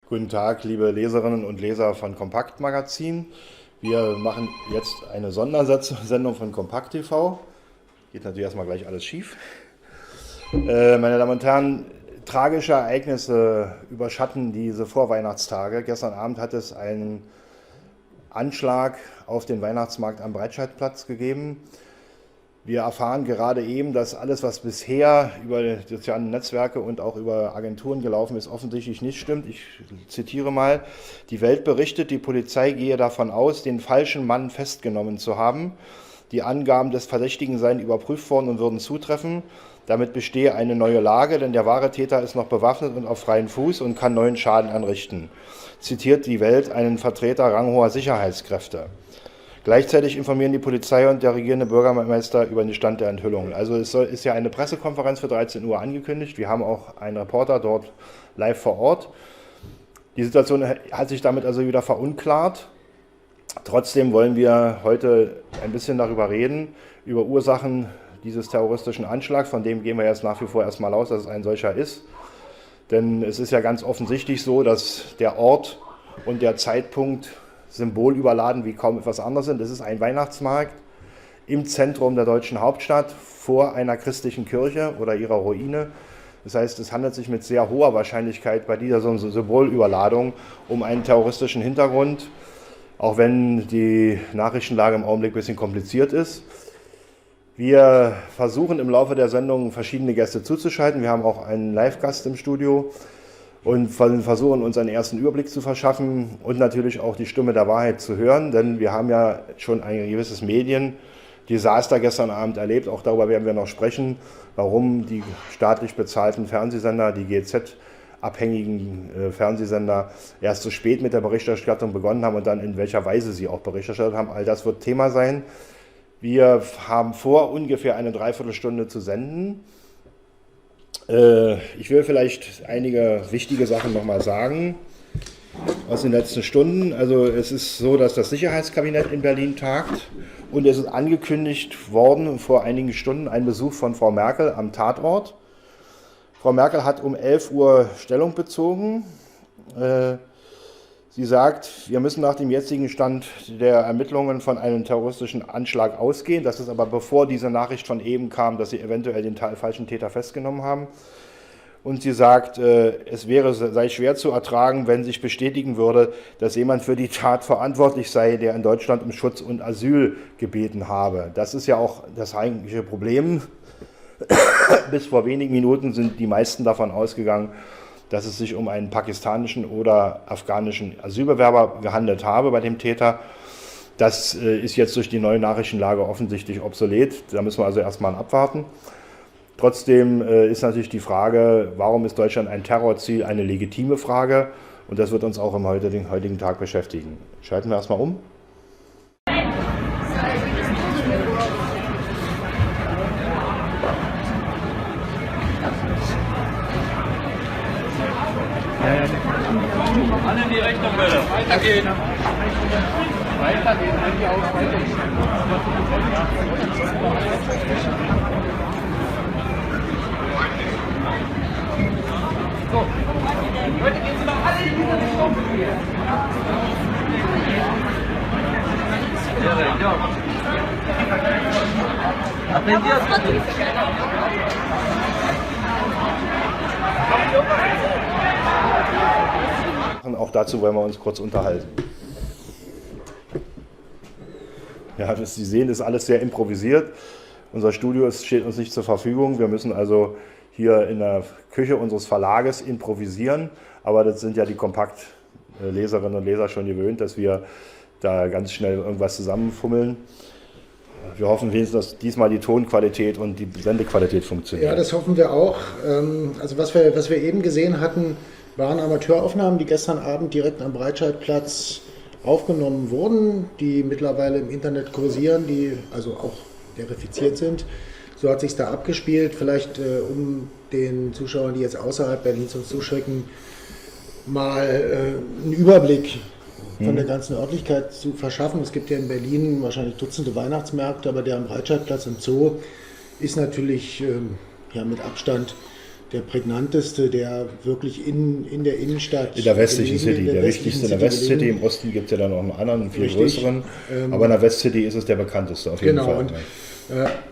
Guten Tag, liebe Leserinnen und Leser von Kompakt Magazin. Wir machen jetzt eine Sondersendung von Kompakt TV. Geht natürlich erstmal gleich alles schief. Meine Damen und Herren, tragische Ereignisse überschatten diese Vorweihnachtstage. Gestern Abend hat es einen Anschlag auf den Weihnachtsmarkt am Breitscheidplatz gegeben. Wir erfahren gerade eben, dass alles, was bisher über die sozialen Netzwerke und auch über Agenturen gelaufen ist, offensichtlich nicht stimmt. Ich zitiere mal: Die Welt berichtet, die Polizei gehe davon aus, den falschen Mann festgenommen zu haben. Die Angaben des Verdächtigen seien überprüft worden und würden zutreffen. Damit bestehe eine neue Lage, denn der wahre Täter ist noch bewaffnet und auf freiem Fuß und kann neuen Schaden anrichten. Zitiert die Welt einen Vertreter ranghoher Sicherheitskräfte. Gleichzeitig informieren die Polizei und der regierende Bürgermeister über den Stand der Enthüllungen. Also ist ja eine Pressekonferenz für 13 Uhr angekündigt. Wir haben auch einen Reporter dort live vor Ort. Die Situation hat sich damit also wieder verunklart. Trotzdem wollen wir heute ein bisschen darüber reden, über Ursachen dieses terroristischen Anschlags. Von dem gehen wir jetzt nach wie vor erstmal aus, dass es ein solcher ist. Denn es ist ja ganz offensichtlich so, dass der Ort und der Zeitpunkt symbolüberladen wie kaum etwas anderes sind. Es ist ein Weihnachtsmarkt im Zentrum der deutschen Hauptstadt vor einer christlichen Kirche oder ihrer Ruine. Das heißt, es handelt sich mit sehr hoher Wahrscheinlichkeit bei dieser Symbolüberladung um einen terroristischen Hintergrund, auch wenn die Nachrichtenlage im Augenblick ein bisschen kompliziert ist. Wir versuchen im Laufe der Sendung verschiedene Gäste zuzuschalten. Wir haben auch einen Live-Gast im Studio und versuchen uns einen ersten Überblick zu verschaffen und natürlich auch die Stimme der Wahrheit zu hören, denn wir haben ja schon ein gewisses Mediendesaster gestern Abend erlebt. Auch darüber werden wir noch sprechen, warum die staatlich bezahlten Fernsehsender, die GEZ-abhängigen Fernsehsender erst so spät mit der Berichterstattung begonnen haben und dann in welcher Weise sie auch Bericht erstattet haben. All das wird Thema sein. Wir haben vor, ungefähr eine Dreiviertelstunde zu senden. Ich will vielleicht einige wichtige Sachen nochmal sagen aus den letzten Stunden. Also es ist so, dass das Sicherheitskabinett in Berlin tagt und es ist angekündigt worden vor einigen Stunden ein Besuch von Frau Merkel am Tatort. Frau Merkel hat um 11 Uhr Stellung bezogen. Sie sagt, wir müssen nach dem jetzigen Stand der Ermittlungen von einem terroristischen Anschlag ausgehen. Das ist aber bevor diese Nachricht von eben kam, dass sie eventuell den falschen Täter festgenommen haben. Und sie sagt, es sei schwer zu ertragen, wenn sich bestätigen würde, dass jemand für die Tat verantwortlich sei, der in Deutschland um Schutz und Asyl gebeten habe. Das ist ja auch das eigentliche Problem. Bis vor wenigen Minuten sind die meisten davon ausgegangen, dass es sich um einen pakistanischen oder afghanischen Asylbewerber gehandelt habe bei dem Täter. Das ist jetzt durch die neue Nachrichtenlage offensichtlich obsolet. Da müssen wir also erstmal abwarten. Trotzdem ist natürlich die Frage, warum ist Deutschland ein Terrorziel, eine legitime Frage. Und das wird uns auch am heutigen Tag beschäftigen. Schalten wir erstmal um. Alle in die Richtung, bitte. Weitergehen. Weitergehen, eigentlich auch weitergehen. So. Leute, gehen Sie doch alle in diese Richtung. Ja. Appendiert. Auch dazu wollen wir uns kurz unterhalten. Ja, wie Sie sehen, ist alles sehr improvisiert. Unser Studio steht uns nicht zur Verfügung. Wir müssen also hier in der Küche unseres Verlages improvisieren. Aber das sind ja die Kompakt-Leserinnen und Leser schon gewöhnt, dass wir da ganz schnell irgendwas zusammenfummeln. Wir hoffen wenigstens, dass diesmal die Tonqualität und die Sendequalität funktionieren. Ja, das hoffen wir auch. Also was wir eben gesehen hatten, waren Amateuraufnahmen, die gestern Abend direkt am Breitscheidplatz aufgenommen wurden, die mittlerweile im Internet kursieren, die also auch verifiziert sind. So hat sich da abgespielt. Vielleicht um den Zuschauern, die jetzt außerhalb Berlins uns zuschicken, mal einen Überblick von der ganzen Örtlichkeit zu verschaffen. Es gibt ja in Berlin wahrscheinlich Dutzende Weihnachtsmärkte, aber der am Breitscheidplatz im Zoo ist natürlich ja, mit Abstand der prägnanteste, der wirklich in der Innenstadt. In der westlichen City, der wichtigste in der Westcity. Im Osten gibt es ja dann noch einen anderen, viel größeren. Aber in der Westcity ist es der bekannteste auf jeden Fall. Und,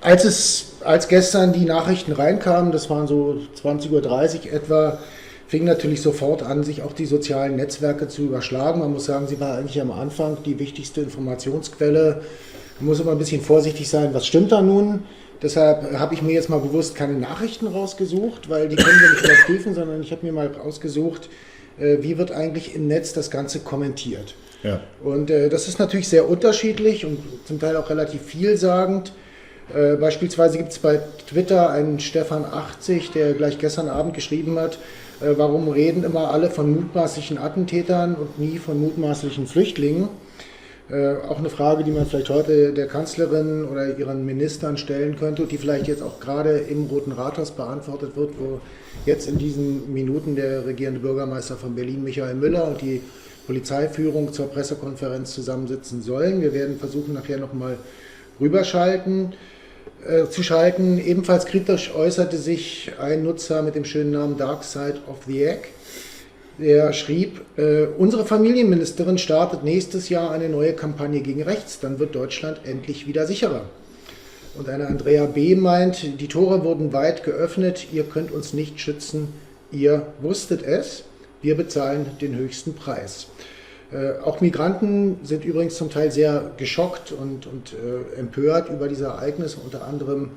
als gestern die Nachrichten reinkamen, das waren so 20:30 Uhr etwa, fing natürlich sofort an, sich auch die sozialen Netzwerke zu überschlagen. Man muss sagen, sie war eigentlich am Anfang die wichtigste Informationsquelle. Man muss immer ein bisschen vorsichtig sein, was stimmt da nun? Deshalb habe ich mir jetzt mal bewusst keine Nachrichten rausgesucht, weil die können wir nicht überprüfen, sondern ich habe mir mal rausgesucht, wie wird eigentlich im Netz das Ganze kommentiert. Ja. Und das ist natürlich sehr unterschiedlich und zum Teil auch relativ vielsagend. Beispielsweise gibt es bei Twitter einen Stefan80, der gleich gestern Abend geschrieben hat, warum reden immer alle von mutmaßlichen Attentätern und nie von mutmaßlichen Flüchtlingen? Auch eine Frage, die man vielleicht heute der Kanzlerin oder ihren Ministern stellen könnte und die vielleicht jetzt auch gerade im Roten Rathaus beantwortet wird, wo jetzt in diesen Minuten der regierende Bürgermeister von Berlin, Michael Müller, und die Polizeiführung zur Pressekonferenz zusammensitzen sollen. Wir werden versuchen, nachher nochmal zu schalten. Ebenfalls kritisch äußerte sich ein Nutzer mit dem schönen Namen Dark Side of the Egg. Der schrieb, unsere Familienministerin startet nächstes Jahr eine neue Kampagne gegen rechts, dann wird Deutschland endlich wieder sicherer. Und eine Andrea B. meint, die Tore wurden weit geöffnet, ihr könnt uns nicht schützen, ihr wusstet es, wir bezahlen den höchsten Preis. Auch Migranten sind übrigens zum Teil sehr geschockt und empört über diese Ereignisse. Unter anderem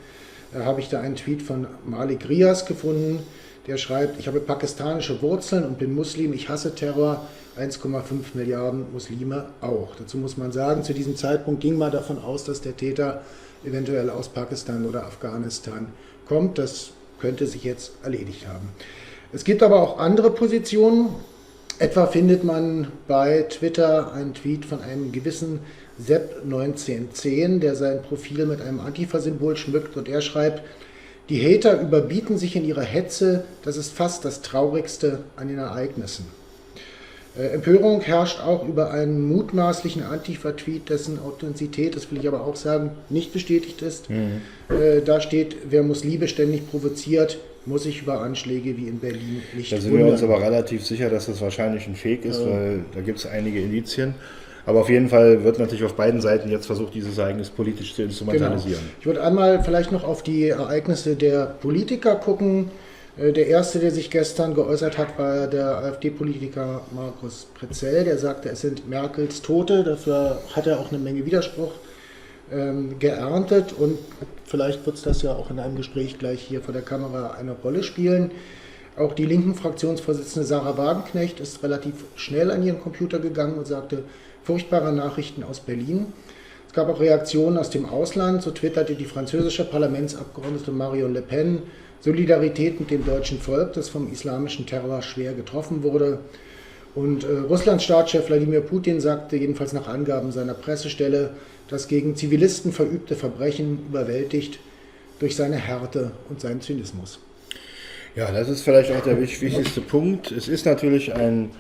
habe ich da einen Tweet von Malik Rias gefunden, der schreibt, ich habe pakistanische Wurzeln und bin Muslim, ich hasse Terror, 1,5 Milliarden Muslime auch. Dazu muss man sagen, zu diesem Zeitpunkt ging man davon aus, dass der Täter eventuell aus Pakistan oder Afghanistan kommt. Das könnte sich jetzt erledigt haben. Es gibt aber auch andere Positionen. Etwa findet man bei Twitter einen Tweet von einem gewissen Sepp1910, der sein Profil mit einem Antifa-Symbol schmückt und er schreibt, die Hater überbieten sich in ihrer Hetze, das ist fast das Traurigste an den Ereignissen. Empörung herrscht auch über einen mutmaßlichen Antifa-Tweet, dessen Authentizität, das will ich aber auch sagen, nicht bestätigt ist. Da steht, wer Muslime ständig provoziert, muss sich über Anschläge wie in Berlin nicht wundern. Da sind wir uns aber relativ sicher, dass das wahrscheinlich ein Fake ist, weil da gibt es einige Indizien. Aber auf jeden Fall wird natürlich auf beiden Seiten jetzt versucht, dieses Ereignis politisch zu instrumentalisieren. Genau. Ich würde einmal vielleicht noch auf die Ereignisse der Politiker gucken. Der erste, der sich gestern geäußert hat, war der AfD-Politiker Markus Pretzell. Der sagte, es sind Merkels Tote. Dafür hat er auch eine Menge Widerspruch geerntet. Und vielleicht wird es das ja auch in einem Gespräch gleich hier vor der Kamera eine Rolle spielen. Auch die linken Fraktionsvorsitzende Sarah Wagenknecht ist relativ schnell an ihren Computer gegangen und sagte, furchtbare Nachrichten aus Berlin. Es gab auch Reaktionen aus dem Ausland. So twitterte die französische Parlamentsabgeordnete Marion Le Pen, Solidarität mit dem deutschen Volk, das vom islamischen Terror schwer getroffen wurde. Und Russlands Staatschef Wladimir Putin sagte jedenfalls nach Angaben seiner Pressestelle, das gegen Zivilisten verübte Verbrechen überwältigt durch seine Härte und seinen Zynismus. Ja, das ist vielleicht auch der wichtigste Punkt. Es ist natürlich ein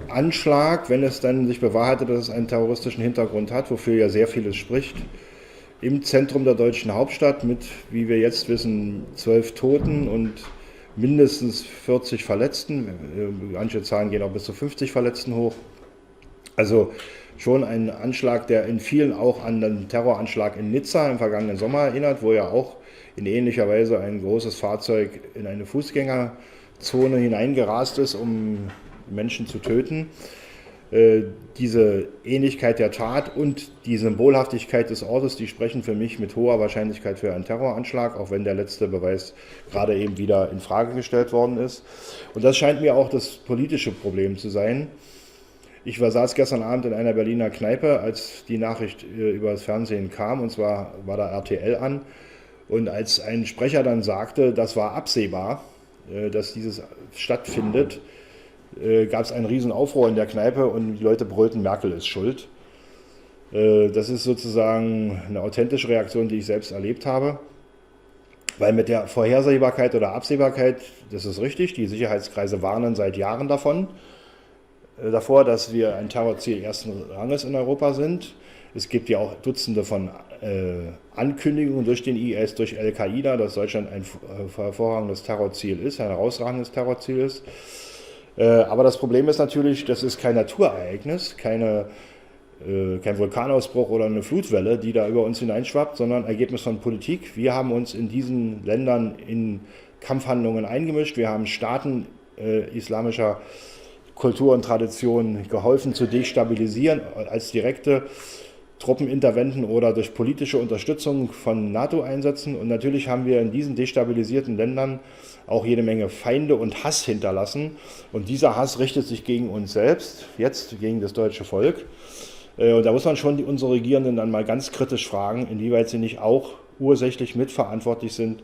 Anschlag, wenn es dann sich bewahrheitet, dass es einen terroristischen Hintergrund hat, wofür ja sehr vieles spricht. Im Zentrum der deutschen Hauptstadt mit, wie wir jetzt wissen, 12 Toten und mindestens 40 Verletzten. Manche Zahlen gehen auch bis zu 50 Verletzten hoch. Also schon ein Anschlag, der in vielen auch an den Terroranschlag in Nizza im vergangenen Sommer erinnert, wo ja auch in ähnlicher Weise ein großes Fahrzeug in eine Fußgängerzone hineingerast ist, um Menschen zu töten. Diese Ähnlichkeit der Tat und die Symbolhaftigkeit des Ortes, die sprechen für mich mit hoher Wahrscheinlichkeit für einen Terroranschlag, auch wenn der letzte Beweis gerade eben wieder in Frage gestellt worden ist. Und das scheint mir auch das politische Problem zu sein. Ich saß gestern Abend in einer Berliner Kneipe, als die Nachricht über das Fernsehen kam, und zwar war da RTL an. Und als ein Sprecher dann sagte, das war absehbar, dass dieses stattfindet, gab es einen riesen Aufruhr in der Kneipe und die Leute brüllten, Merkel ist schuld. Das ist sozusagen eine authentische Reaktion, die ich selbst erlebt habe. Weil mit der Vorhersehbarkeit oder Absehbarkeit, das ist richtig, die Sicherheitskreise warnen seit Jahren davor, dass wir ein Terrorziel ersten Ranges in Europa sind. Es gibt ja auch Dutzende von Ankündigung durch den IS, durch Al-Qaida, dass Deutschland ein hervorragendes Terrorziel ist, ein herausragendes Terrorziel ist. Aber das Problem ist natürlich, das ist kein Naturereignis, kein Vulkanausbruch oder eine Flutwelle, die da über uns hineinschwappt, sondern Ergebnis von Politik. Wir haben uns in diesen Ländern in Kampfhandlungen eingemischt. Wir haben Staaten islamischer Kultur und Tradition geholfen zu destabilisieren als direkte Truppeninterventen oder durch politische Unterstützung von NATO-Einsätzen. Und natürlich haben wir in diesen destabilisierten Ländern auch jede Menge Feinde und Hass hinterlassen. Und dieser Hass richtet sich gegen uns selbst, jetzt gegen das deutsche Volk. Und da muss man schon unsere Regierenden dann mal ganz kritisch fragen, inwieweit sie nicht auch ursächlich mitverantwortlich sind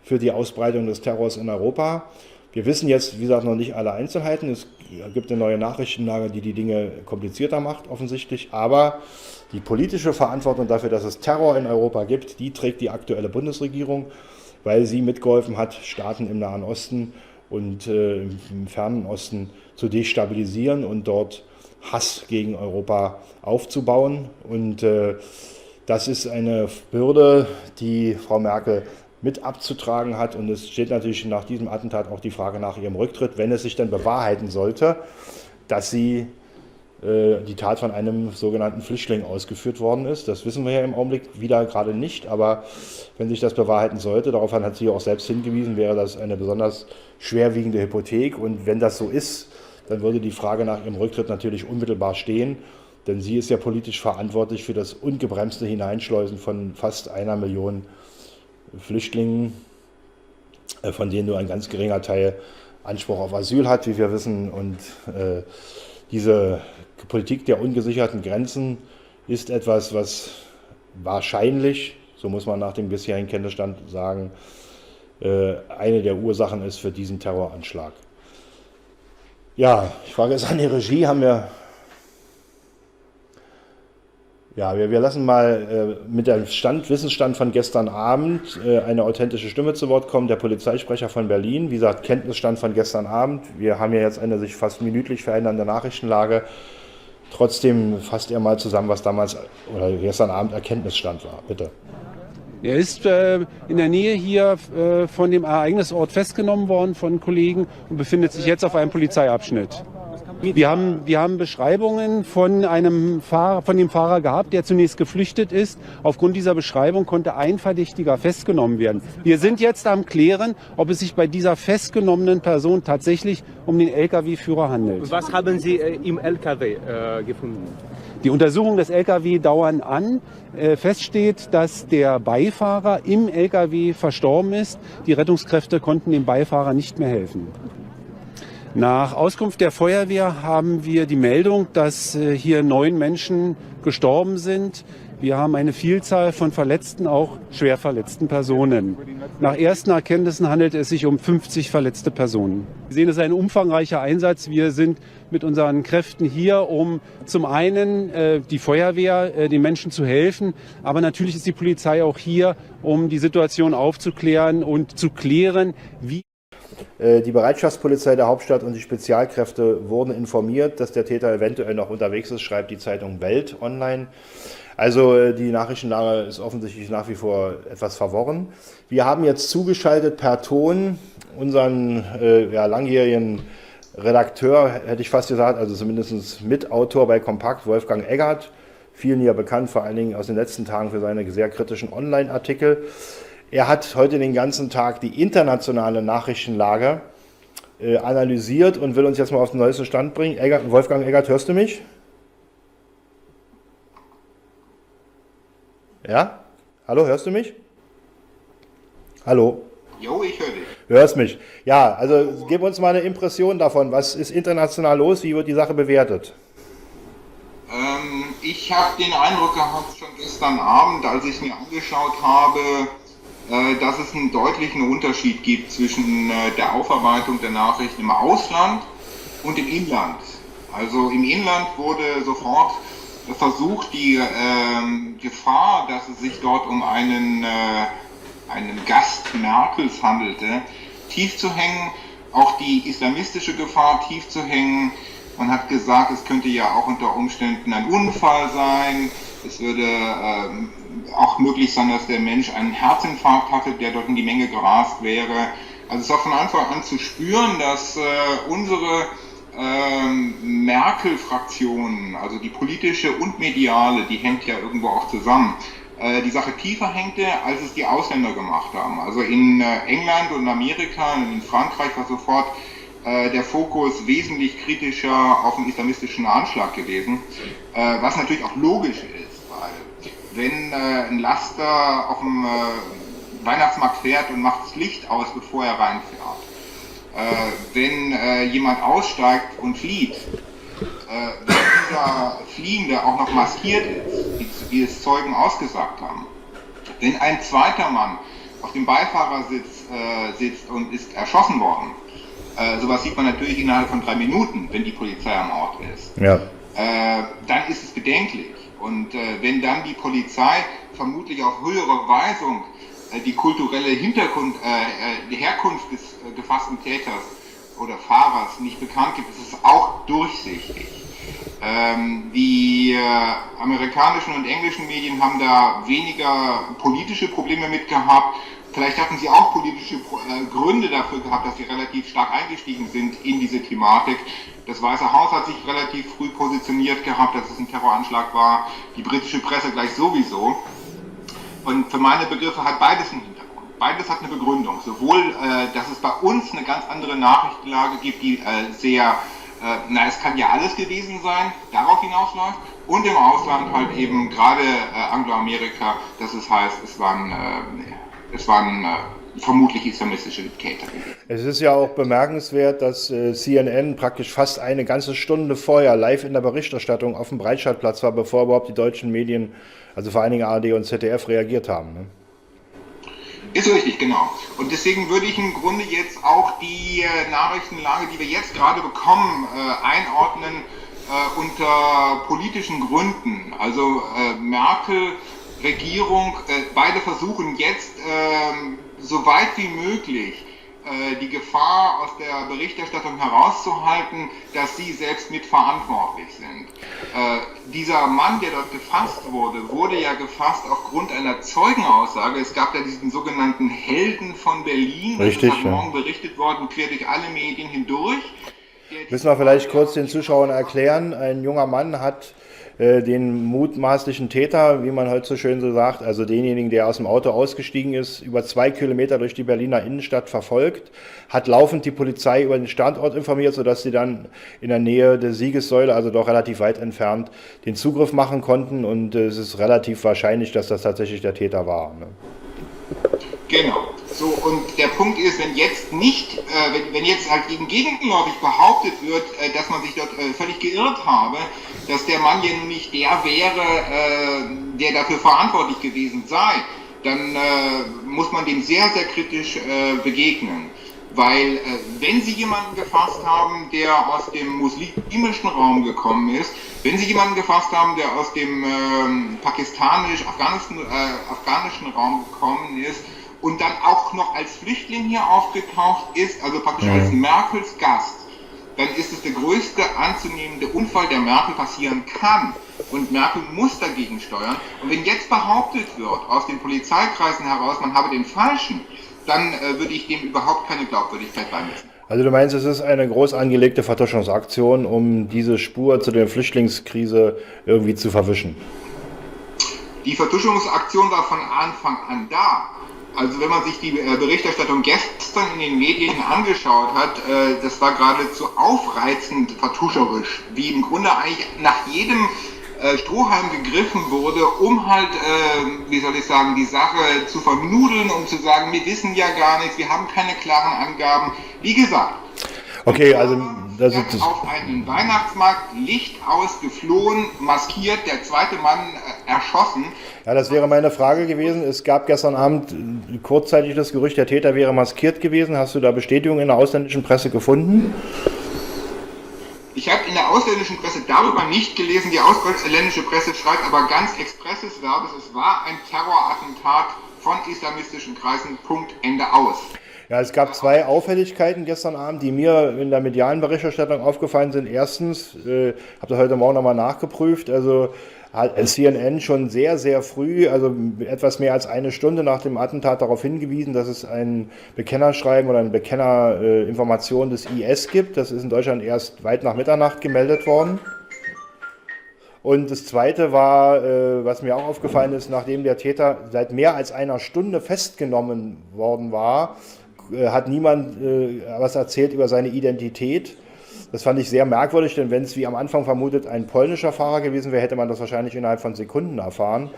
für die Ausbreitung des Terrors in Europa. Wir wissen jetzt, wie gesagt, noch nicht alle Einzelheiten. Es gibt eine neue Nachrichtenlage, die die Dinge komplizierter macht, offensichtlich. Aber die politische Verantwortung dafür, dass es Terror in Europa gibt, die trägt die aktuelle Bundesregierung, weil sie mitgeholfen hat, Staaten im Nahen Osten und im Fernen Osten zu destabilisieren und dort Hass gegen Europa aufzubauen. Und das ist eine Bürde, die Frau Merkel mit abzutragen hat. Und es steht natürlich nach diesem Attentat auch die Frage nach ihrem Rücktritt, wenn es sich dann bewahrheiten sollte, dass sie die Tat von einem sogenannten Flüchtling ausgeführt worden ist. Das wissen wir ja im Augenblick wieder gerade nicht, aber wenn sich das bewahrheiten sollte, darauf hat sie auch selbst hingewiesen, wäre das eine besonders schwerwiegende Hypothek. Und wenn das so ist, dann würde die Frage nach ihrem Rücktritt natürlich unmittelbar stehen, denn sie ist ja politisch verantwortlich für das ungebremste Hineinschleusen von fast 1 Million Flüchtlingen, von denen nur ein ganz geringer Teil Anspruch auf Asyl hat, wie wir wissen. Und diese Politik der ungesicherten Grenzen ist etwas, was wahrscheinlich, so muss man nach dem bisherigen Kenntnisstand sagen, eine der Ursachen ist für diesen Terroranschlag. Ja, ich frage jetzt an die Regie, haben wir... Ja, wir lassen mal mit dem Wissensstand von gestern Abend eine authentische Stimme zu Wort kommen, der Polizeisprecher von Berlin. Wie gesagt, Kenntnisstand von gestern Abend. Wir haben ja jetzt eine sich fast minütlich verändernde Nachrichtenlage. Trotzdem fasst er mal zusammen, was damals oder gestern Abend Erkenntnisstand war. Bitte. Er ist in der Nähe hier von dem Ereignisort festgenommen worden von Kollegen und befindet sich jetzt auf einem Polizeiabschnitt. Wir haben Beschreibungen von dem Fahrer gehabt, der zunächst geflüchtet ist. Aufgrund dieser Beschreibung konnte ein Verdächtiger festgenommen werden. Wir sind jetzt am Klären, ob es sich bei dieser festgenommenen Person tatsächlich um den Lkw-Führer handelt. Was haben Sie im Lkw gefunden? Die Untersuchungen des Lkw dauern an. Fest steht, dass der Beifahrer im Lkw verstorben ist. Die Rettungskräfte konnten dem Beifahrer nicht mehr helfen. Nach Auskunft der Feuerwehr haben wir die Meldung, dass hier 9 Menschen gestorben sind. Wir haben eine Vielzahl von verletzten, auch schwer verletzten Personen. Nach ersten Erkenntnissen handelt es sich um 50 verletzte Personen. Wir sehen, es ist ein umfangreicher Einsatz. Wir sind mit unseren Kräften hier, um zum einen die Feuerwehr, den Menschen zu helfen, aber natürlich ist die Polizei auch hier, um die Situation aufzuklären und zu klären, wie... Die Bereitschaftspolizei der Hauptstadt und die Spezialkräfte wurden informiert, dass der Täter eventuell noch unterwegs ist, schreibt die Zeitung Welt online. Also die Nachrichtenlage ist offensichtlich nach wie vor etwas verworren. Wir haben jetzt zugeschaltet per Ton unseren langjährigen Redakteur, hätte ich fast gesagt, also zumindest Mitautor bei Kompakt, Wolfgang Eggert, vielen ja bekannt, vor allen Dingen aus den letzten Tagen für seine sehr kritischen Online-Artikel. Er hat heute den ganzen Tag die internationale Nachrichtenlage analysiert und will uns jetzt mal auf den neuesten Stand bringen. Wolfgang Eggert, hörst du mich? Ja? Hallo, hörst du mich? Hallo? Jo, ich höre dich. Du hörst mich. Ja, also gib uns mal eine Impression davon. Was ist international los? Wie wird die Sache bewertet? Ich habe den Eindruck gehabt, schon gestern Abend, als ich es mir angeschaut habe, dass es einen deutlichen Unterschied gibt zwischen der Aufarbeitung der Nachrichten im Ausland und im Inland. Also im Inland wurde sofort versucht, die Gefahr, dass es sich dort um einen Gast Merkels handelte, tief zu hängen, auch die islamistische Gefahr tief zu hängen. Man hat gesagt, es könnte ja auch unter Umständen ein Unfall sein. Es würde auch möglich sein, dass der Mensch einen Herzinfarkt hatte, der dort in die Menge gerast wäre. Also es war von Anfang an zu spüren, dass unsere Merkel-Fraktion, also die politische und mediale, die hängt ja irgendwo auch zusammen, die Sache tiefer hängte, als es die Ausländer gemacht haben. Also in England und Amerika und in Frankreich war sofort der Fokus wesentlich kritischer auf den islamistischen Anschlag gewesen, was natürlich auch logisch ist, weil wenn ein Laster auf dem Weihnachtsmarkt fährt und macht das Licht aus, bevor er reinfährt, wenn jemand aussteigt und flieht, wenn dieser Fliehende auch noch maskiert ist, wie es Zeugen ausgesagt haben, wenn ein zweiter Mann auf dem Beifahrersitz sitzt und ist erschossen worden, sowas sieht man natürlich innerhalb von 3 Minuten, wenn die Polizei am Ort ist, Ja. dann ist es bedenklich. Und wenn dann die Polizei vermutlich auf höhere Weisung die kulturelle die Herkunft des gefassten Täters oder Fahrers nicht bekannt gibt, ist es auch durchsichtig. Die amerikanischen und englischen Medien haben da weniger politische Probleme mit gehabt. Vielleicht hatten sie auch politische Gründe dafür gehabt, dass sie relativ stark eingestiegen sind in diese Thematik. Das Weiße Haus hat sich relativ früh positioniert gehabt, dass es ein Terroranschlag war. Die britische Presse gleich sowieso. Und für meine Begriffe hat beides einen Hintergrund. Beides hat eine Begründung. Sowohl, dass es bei uns eine ganz andere Nachrichtenlage gibt, die es kann ja alles gewesen sein, darauf hinausläuft. Und im Ausland halt eben gerade Angloamerika, dass es heißt, es waren vermutlich islamistische Täter. Es ist ja auch bemerkenswert, dass CNN praktisch fast eine ganze Stunde vorher live in der Berichterstattung auf dem Breitscheidplatz war, bevor überhaupt die deutschen Medien, also vor allen Dingen ARD und ZDF, reagiert haben. Ne? Ist richtig, genau. Und deswegen würde ich im Grunde jetzt auch die Nachrichtenlage, die wir jetzt gerade bekommen, einordnen unter politischen Gründen. Also Merkel, Regierung, beide versuchen jetzt so weit wie möglich die Gefahr aus der Berichterstattung herauszuhalten, dass sie selbst mitverantwortlich sind. Dieser Mann, der dort gefasst wurde ja gefasst aufgrund einer Zeugenaussage. Es gab ja diesen sogenannten Helden von Berlin. Richtig, das ist heute Morgen berichtet worden, quer durch alle Medien hindurch. Müssen wir vielleicht kurz den Zuschauern erklären. Ein junger Mann hat den mutmaßlichen Täter, wie man heute so schön so sagt, also denjenigen, der aus dem Auto ausgestiegen ist, über 2 Kilometer durch die Berliner Innenstadt verfolgt, hat laufend die Polizei über den Standort informiert, sodass sie dann in der Nähe der Siegessäule, also doch relativ weit entfernt, den Zugriff machen konnten, und es ist relativ wahrscheinlich, dass das tatsächlich der Täter war. Ne? Genau. So, und der Punkt ist, wenn jetzt nicht, wenn jetzt halt gegen gegenläufig behauptet wird, dass man sich dort völlig geirrt habe, dass der Mann ja nun nicht der wäre, der dafür verantwortlich gewesen sei, dann muss man dem sehr, sehr kritisch begegnen. Weil wenn Sie jemanden gefasst haben, der aus dem muslimischen Raum gekommen ist, wenn Sie jemanden gefasst haben, der aus dem pakistanisch-afghanischen Raum gekommen ist, und dann auch noch als Flüchtling hier aufgetaucht ist, also praktisch als Merkels Gast, dann ist es der größte anzunehmende Unfall, der Merkel passieren kann. Und Merkel muss dagegen steuern. Und wenn jetzt behauptet wird, aus den Polizeikreisen heraus, man habe den Falschen, dann würde ich dem überhaupt keine Glaubwürdigkeit beimessen. Also du meinst, es ist eine groß angelegte Vertuschungsaktion, um diese Spur zu der Flüchtlingskrise irgendwie zu verwischen? Die Vertuschungsaktion war von Anfang an da. Also wenn man sich die Berichterstattung gestern in den Medien angeschaut hat, das war geradezu aufreizend vertuscherisch, wie im Grunde eigentlich nach jedem Strohhalm gegriffen wurde, um halt, die Sache zu vernudeln, um zu sagen, wir wissen ja gar nichts, wir haben keine klaren Angaben. Wie gesagt, okay, also das ist auf einen Weihnachtsmarkt, Licht ausgeflohen, maskiert, der zweite Mann erschossen. Ja, das wäre meine Frage gewesen. Es gab gestern Abend kurzzeitig das Gerücht, der Täter wäre maskiert gewesen. Hast du da Bestätigung in der ausländischen Presse gefunden? Ich habe in der ausländischen Presse darüber nicht gelesen. Die ausländische Presse schreibt aber ganz expresses Verbes, es war ein Terrorattentat von islamistischen Kreisen, Punkt, Ende aus. Ja, es gab 2 Auffälligkeiten gestern Abend, die mir in der medialen Berichterstattung aufgefallen sind. Erstens, habe das heute Morgen nochmal nachgeprüft, also hat CNN schon sehr, sehr früh, also etwas mehr als eine Stunde nach dem Attentat darauf hingewiesen, dass es ein Bekennerschreiben oder eine Bekennerinformation des IS gibt. Das ist in Deutschland erst weit nach Mitternacht gemeldet worden. Und das Zweite war, was mir auch aufgefallen ist, nachdem der Täter seit mehr als einer Stunde festgenommen worden war, hat niemand was erzählt über seine Identität. Das fand ich sehr merkwürdig, denn wenn es wie am Anfang vermutet ein polnischer Fahrer gewesen wäre, hätte man das wahrscheinlich innerhalb von Sekunden erfahren.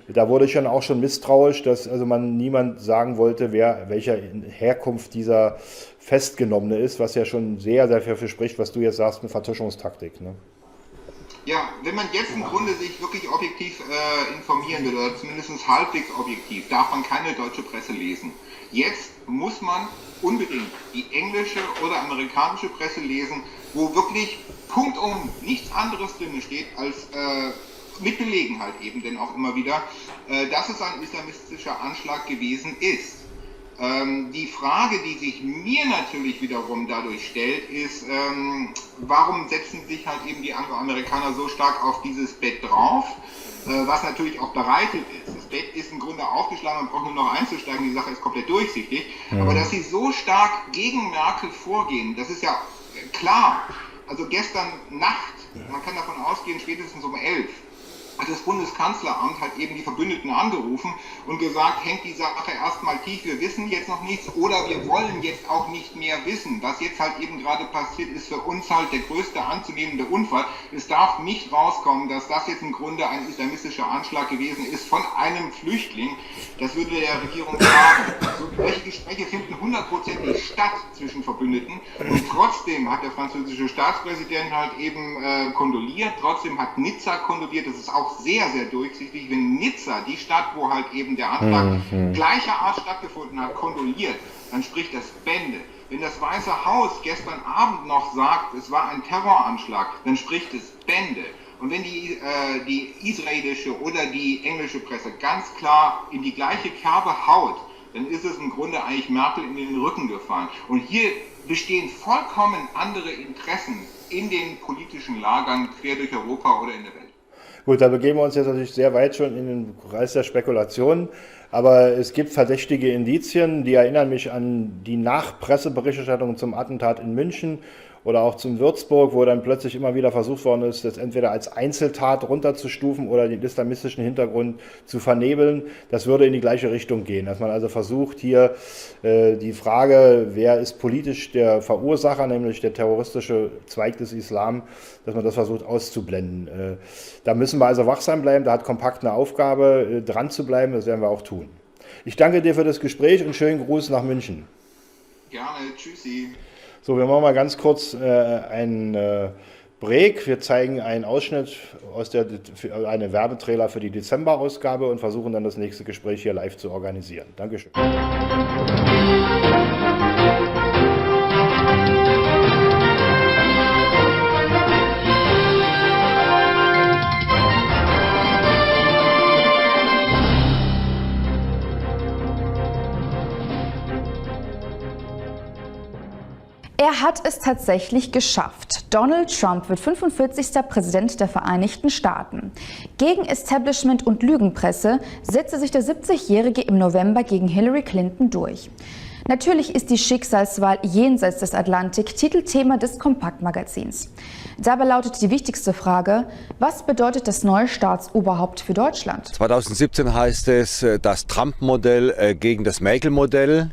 Da wurde ich dann auch schon misstrauisch, dass also man niemand sagen wollte, welcher Herkunft dieser Festgenommene ist, was ja schon sehr, sehr dafür spricht, was du jetzt sagst, eine Vertuschungstaktik. Ne? Ja, wenn man jetzt im Grunde sich wirklich objektiv informieren will, oder zumindest halbwegs objektiv, darf man keine deutsche Presse lesen. Jetzt muss man unbedingt die englische oder amerikanische Presse lesen, wo wirklich punktum nichts anderes drin steht als mit Belegen halt eben, denn auch immer wieder, dass es ein islamistischer Anschlag gewesen ist. Die Frage, die sich mir natürlich wiederum dadurch stellt, ist, warum setzen sich halt eben die Angloamerikaner so stark auf dieses Bett drauf, was natürlich auch bereitet ist. Das Bett ist im Grunde aufgeschlagen, man braucht nur noch einzusteigen, die Sache ist komplett durchsichtig. Aber dass sie so stark gegen Merkel vorgehen, das ist ja klar. Also gestern Nacht, man kann davon ausgehen, spätestens um 11, hat das Bundeskanzleramt halt eben die Verbündeten angerufen und gesagt, hängt die Sache erstmal tief, wir wissen jetzt noch nichts oder wir wollen jetzt auch nicht mehr wissen. Was jetzt halt eben gerade passiert, ist für uns halt der größte anzunehmende Unfall. Es darf nicht rauskommen, dass das jetzt im Grunde ein islamistischer Anschlag gewesen ist von einem Flüchtling. Das würde der Regierung sagen. Solche Gespräche finden 100% statt zwischen Verbündeten und trotzdem hat der französische Staatspräsident halt eben kondoliert, trotzdem hat Nizza kondoliert, das ist auch sehr, sehr durchsichtig, wenn Nizza, die Stadt, wo halt eben der Anschlag gleicher Art stattgefunden hat, kondoliert, dann spricht das Bände. Wenn das Weiße Haus gestern Abend noch sagt, es war ein Terroranschlag, dann spricht es Bände. Und wenn die israelische oder die englische Presse ganz klar in die gleiche Kerbe haut, dann ist es im Grunde eigentlich Merkel in den Rücken gefallen. Und hier bestehen vollkommen andere Interessen in den politischen Lagern quer durch Europa oder in der Welt. Gut, da begeben wir uns jetzt natürlich sehr weit schon in den Kreis der Spekulationen, aber es gibt verdächtige Indizien, die erinnern mich an die Nachpresseberichterstattung zum Attentat in München oder auch zum Würzburg, wo dann plötzlich immer wieder versucht worden ist, das entweder als Einzeltat runterzustufen oder den islamistischen Hintergrund zu vernebeln. Das würde in die gleiche Richtung gehen, dass man also versucht, hier die Frage, wer ist politisch der Verursacher, nämlich der terroristische Zweig des Islam, dass man das versucht auszublenden. Da müssen wir also wachsam bleiben, da hat Kompakt eine Aufgabe, dran zu bleiben, das werden wir auch tun. Ich danke dir für das Gespräch und schönen Gruß nach München. Gerne, tschüssi. So, wir machen mal ganz kurz einen Break. Wir zeigen einen Ausschnitt aus eine Werbetrailer für die Dezemberausgabe und versuchen dann das nächste Gespräch hier live zu organisieren. Dankeschön. Er hat es tatsächlich geschafft. Donald Trump wird 45. Präsident der Vereinigten Staaten. Gegen Establishment und Lügenpresse setzte sich der 70-Jährige im November gegen Hillary Clinton durch. Natürlich ist die Schicksalswahl jenseits des Atlantik Titelthema des Kompakt-Magazins. Dabei lautet die wichtigste Frage, was bedeutet das neue Staatsoberhaupt für Deutschland? 2017 heißt es das Trump-Modell gegen das Merkel-Modell.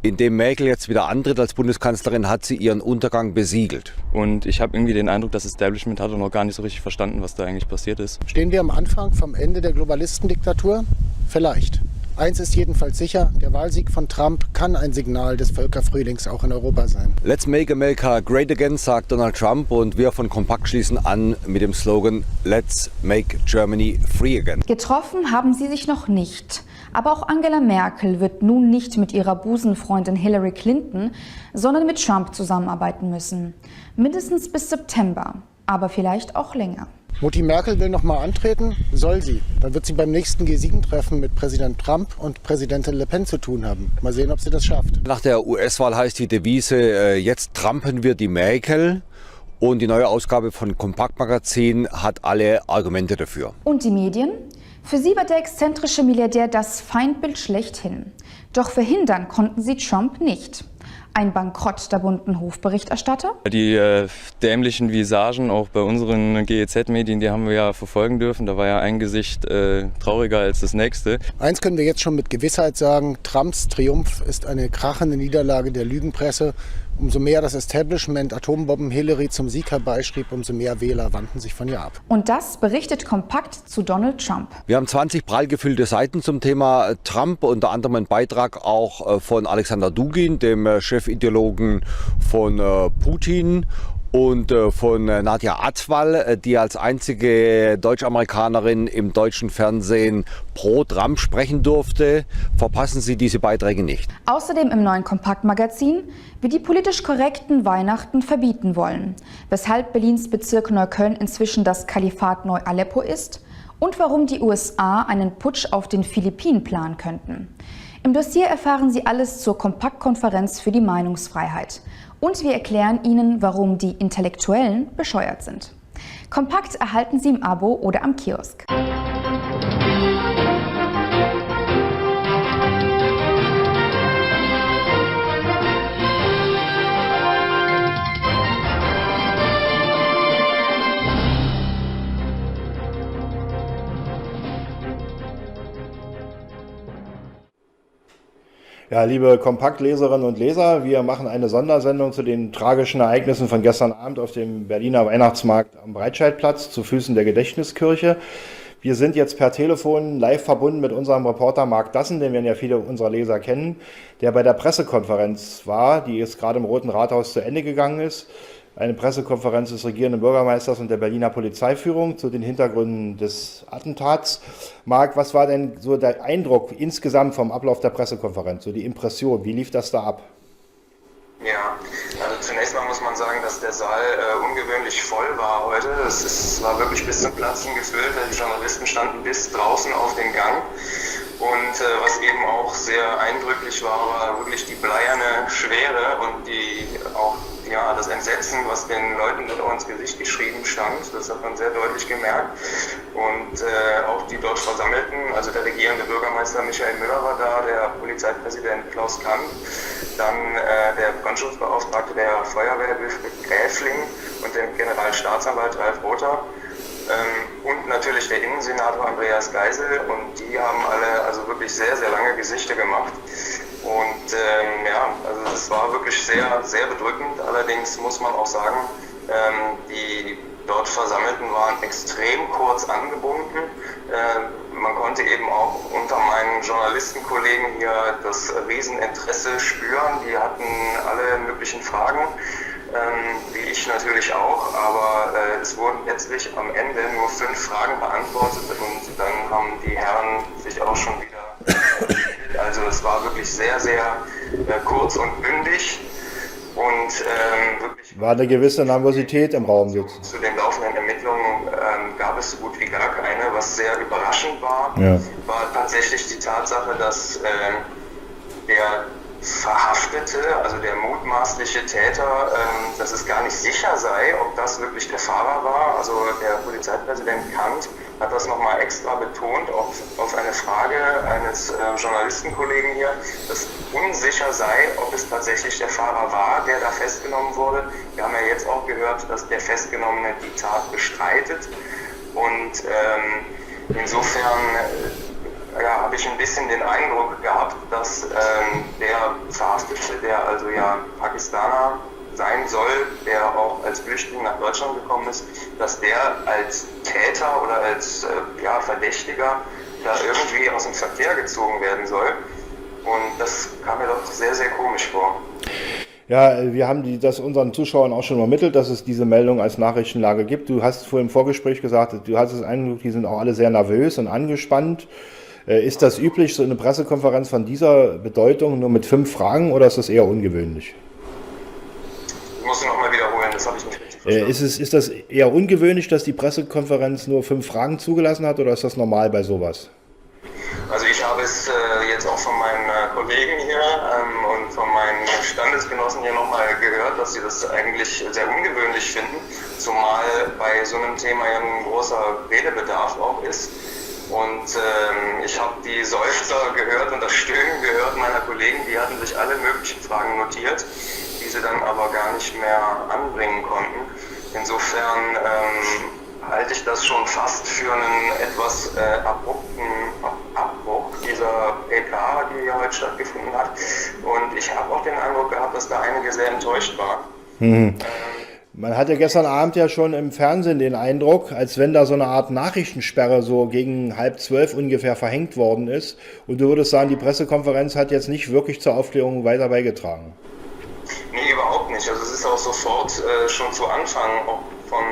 Indem Merkel jetzt wieder antritt als Bundeskanzlerin, hat sie ihren Untergang besiegelt. Und ich habe irgendwie den Eindruck, das Establishment hat noch gar nicht so richtig verstanden, was da eigentlich passiert ist. Stehen wir am Anfang vom Ende der Globalistendiktatur? Vielleicht. Eins ist jedenfalls sicher, der Wahlsieg von Trump kann ein Signal des Völkerfrühlings auch in Europa sein. Let's make America great again, sagt Donald Trump, und wir von Kompakt schließen an mit dem Slogan Let's make Germany free again. Getroffen haben sie sich noch nicht. Aber auch Angela Merkel wird nun nicht mit ihrer Busenfreundin Hillary Clinton, sondern mit Trump zusammenarbeiten müssen. Mindestens bis September, aber vielleicht auch länger. Mutti Merkel will noch mal antreten? Soll sie. Dann wird sie beim nächsten G7-Treffen mit Präsident Trump und Präsidentin Le Pen zu tun haben. Mal sehen, ob sie das schafft. Nach der US-Wahl heißt die Devise, jetzt trampen wir die Merkel. Und die neue Ausgabe von Kompakt Magazin hat alle Argumente dafür. Und die Medien? Für sie war der exzentrische Milliardär das Feindbild schlechthin. Doch verhindern konnten sie Trump nicht. Ein Bankrott der bunten Hofberichterstatter? Die dämlichen Visagen auch bei unseren GEZ-Medien, die haben wir ja verfolgen dürfen. Da war ja ein Gesicht trauriger als das nächste. Eins können wir jetzt schon mit Gewissheit sagen, Trumps Triumph ist eine krachende Niederlage der Lügenpresse. Umso mehr das Establishment Atombomben Hillary zum Sieg herbeischrieb, umso mehr Wähler wandten sich von ihr ab. Und das berichtet Kompakt zu Donald Trump. Wir haben 20 prall gefüllte Seiten zum Thema Trump, unter anderem ein Beitrag auch von Alexander Dugin, dem Chefideologen von Putin, und von Nadja Atwal, die als einzige Deutsch-Amerikanerin im deutschen Fernsehen pro Trump sprechen durfte. Verpassen Sie diese Beiträge nicht. Außerdem im neuen Kompakt-Magazin, wie die politisch korrekten Weihnachten verbieten wollen, weshalb Berlins Bezirk Neukölln inzwischen das Kalifat Neu-Aleppo ist und warum die USA einen Putsch auf den Philippinen planen könnten. Im Dossier erfahren Sie alles zur Kompaktkonferenz für die Meinungsfreiheit. Und wir erklären Ihnen, warum die Intellektuellen bescheuert sind. Kompakt erhalten Sie im Abo oder am Kiosk. Ja, liebe Kompaktleserinnen und Leser, wir machen eine Sondersendung zu den tragischen Ereignissen von gestern Abend auf dem Berliner Weihnachtsmarkt am Breitscheidplatz zu Füßen der Gedächtniskirche. Wir sind jetzt per Telefon live verbunden mit unserem Reporter Marc Dassen, den werden ja viele unserer Leser kennen, der bei der Pressekonferenz war, die jetzt gerade im Roten Rathaus zu Ende gegangen ist. Eine Pressekonferenz des regierenden Bürgermeisters und der Berliner Polizeiführung zu den Hintergründen des Attentats. Marc, was war denn so der Eindruck insgesamt vom Ablauf der Pressekonferenz, so die Impression, wie lief das da ab? Ja, also zunächst mal muss man sagen, dass der Saal ungewöhnlich voll war heute. Es war wirklich bis zum Platzen gefüllt. Die Journalisten standen bis draußen auf den Gang. Und was eben auch sehr eindrücklich war wirklich die bleierne Schwere und das Entsetzen, was den Leuten dort ins Gesicht geschrieben stand. Das hat man sehr deutlich gemerkt. Und auch die dort Versammelten, also der regierende Bürgermeister Michael Müller war da, der Polizeipräsident Klaus Kamp, dann der Brandschutzbeauftragte der Feuerwehr Wilfried Gräfling und der Generalstaatsanwalt Ralf Rother. Und natürlich der Innensenator Andreas Geisel, und die haben alle also wirklich sehr, sehr lange Gesichter gemacht. Und also es war wirklich sehr, sehr bedrückend. Allerdings muss man auch sagen, die dort Versammelten waren extrem kurz angebunden. Man konnte eben auch unter meinen Journalistenkollegen hier das Rieseninteresse spüren. Die hatten alle möglichen Fragen. Wie ich natürlich auch, aber es wurden letztlich am Ende nur 5 Fragen beantwortet und dann haben die Herren sich auch schon wieder also es war wirklich sehr, sehr kurz und bündig und wirklich war eine gewisse Nervosität im Raum jetzt. Zu den laufenden Ermittlungen gab es so gut wie gar keine. Was sehr überraschend war, war tatsächlich die Tatsache, dass der Verhaftete, also der mutmaßliche Täter, dass es gar nicht sicher sei, ob das wirklich der Fahrer war. Also der Polizeipräsident Kant hat das nochmal extra betont, auf eine Frage eines Journalistenkollegen hier, dass unsicher sei, ob es tatsächlich der Fahrer war, der da festgenommen wurde. Wir haben ja jetzt auch gehört, dass der Festgenommene die Tat bestreitet. Und insofern habe ich ein bisschen den Eindruck gehabt, dass der Verhaftete, der also ja Pakistaner sein soll, der auch als Flüchtling nach Deutschland gekommen ist, dass der als Täter oder als Verdächtiger da irgendwie aus dem Verkehr gezogen werden soll. Und das kam mir doch sehr, sehr komisch vor. Ja, wir haben das unseren Zuschauern auch schon übermittelt, dass es diese Meldung als Nachrichtenlage gibt. Du hast vorhin im Vorgespräch gesagt, du hast den Eindruck, die sind auch alle sehr nervös und angespannt. Ist das üblich, so eine Pressekonferenz von dieser Bedeutung nur mit 5 Fragen, oder ist das eher ungewöhnlich? Ich muss nochmal wiederholen, das habe ich nicht richtig verstanden. Ist das eher ungewöhnlich, dass die Pressekonferenz nur 5 Fragen zugelassen hat, oder ist das normal bei sowas? Also ich habe es jetzt auch von meinen Kollegen hier und von meinen Standesgenossen hier nochmal gehört, dass sie das eigentlich sehr ungewöhnlich finden, zumal bei so einem Thema ja ein großer Redebedarf auch ist. Und ich habe die Seufzer gehört und das Stöhnen gehört meiner Kollegen, die hatten sich alle möglichen Fragen notiert, die sie dann aber gar nicht mehr anbringen konnten. Insofern halte ich das schon fast für einen etwas abrupten Abbruch dieser PK, die hier heute stattgefunden hat. Und ich habe auch den Eindruck gehabt, dass da einige sehr enttäuscht waren. Man hatte gestern Abend ja schon im Fernsehen den Eindruck, als wenn da so eine Art Nachrichtensperre so gegen 11:30 ungefähr verhängt worden ist. Und du würdest sagen, die Pressekonferenz hat jetzt nicht wirklich zur Aufklärung weiter beigetragen. Nee, überhaupt nicht. Also es ist auch sofort schon zu Anfang auch von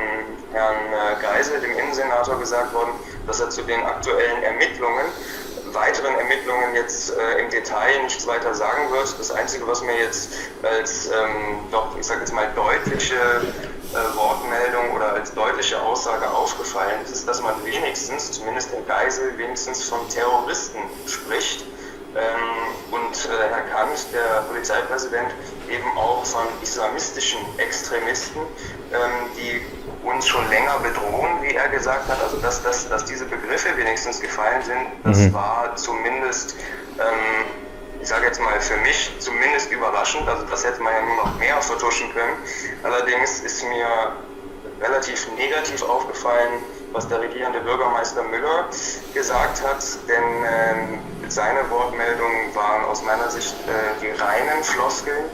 Herrn Geisel, dem Innensenator, gesagt worden, dass er zu den aktuellen weiteren Ermittlungen jetzt im Detail nichts weiter sagen wird. Das Einzige, was mir jetzt als ich sage jetzt mal deutliche Wortmeldung oder als deutliche Aussage aufgefallen ist, ist, dass man wenigstens, zumindest in Geisel, wenigstens von Terroristen spricht. Und Herr Kant, der Polizeipräsident, eben auch von islamistischen Extremisten, die uns schon länger bedrohen, wie er gesagt hat. Also dass diese Begriffe wenigstens gefallen sind, das war zumindest, ich sage jetzt mal für mich zumindest überraschend. Also das hätte man ja nur noch mehr vertuschen können. Allerdings ist mir relativ negativ aufgefallen, was der regierende Bürgermeister Müller gesagt hat, denn seine Wortmeldungen waren aus meiner Sicht die reinen Floskeln.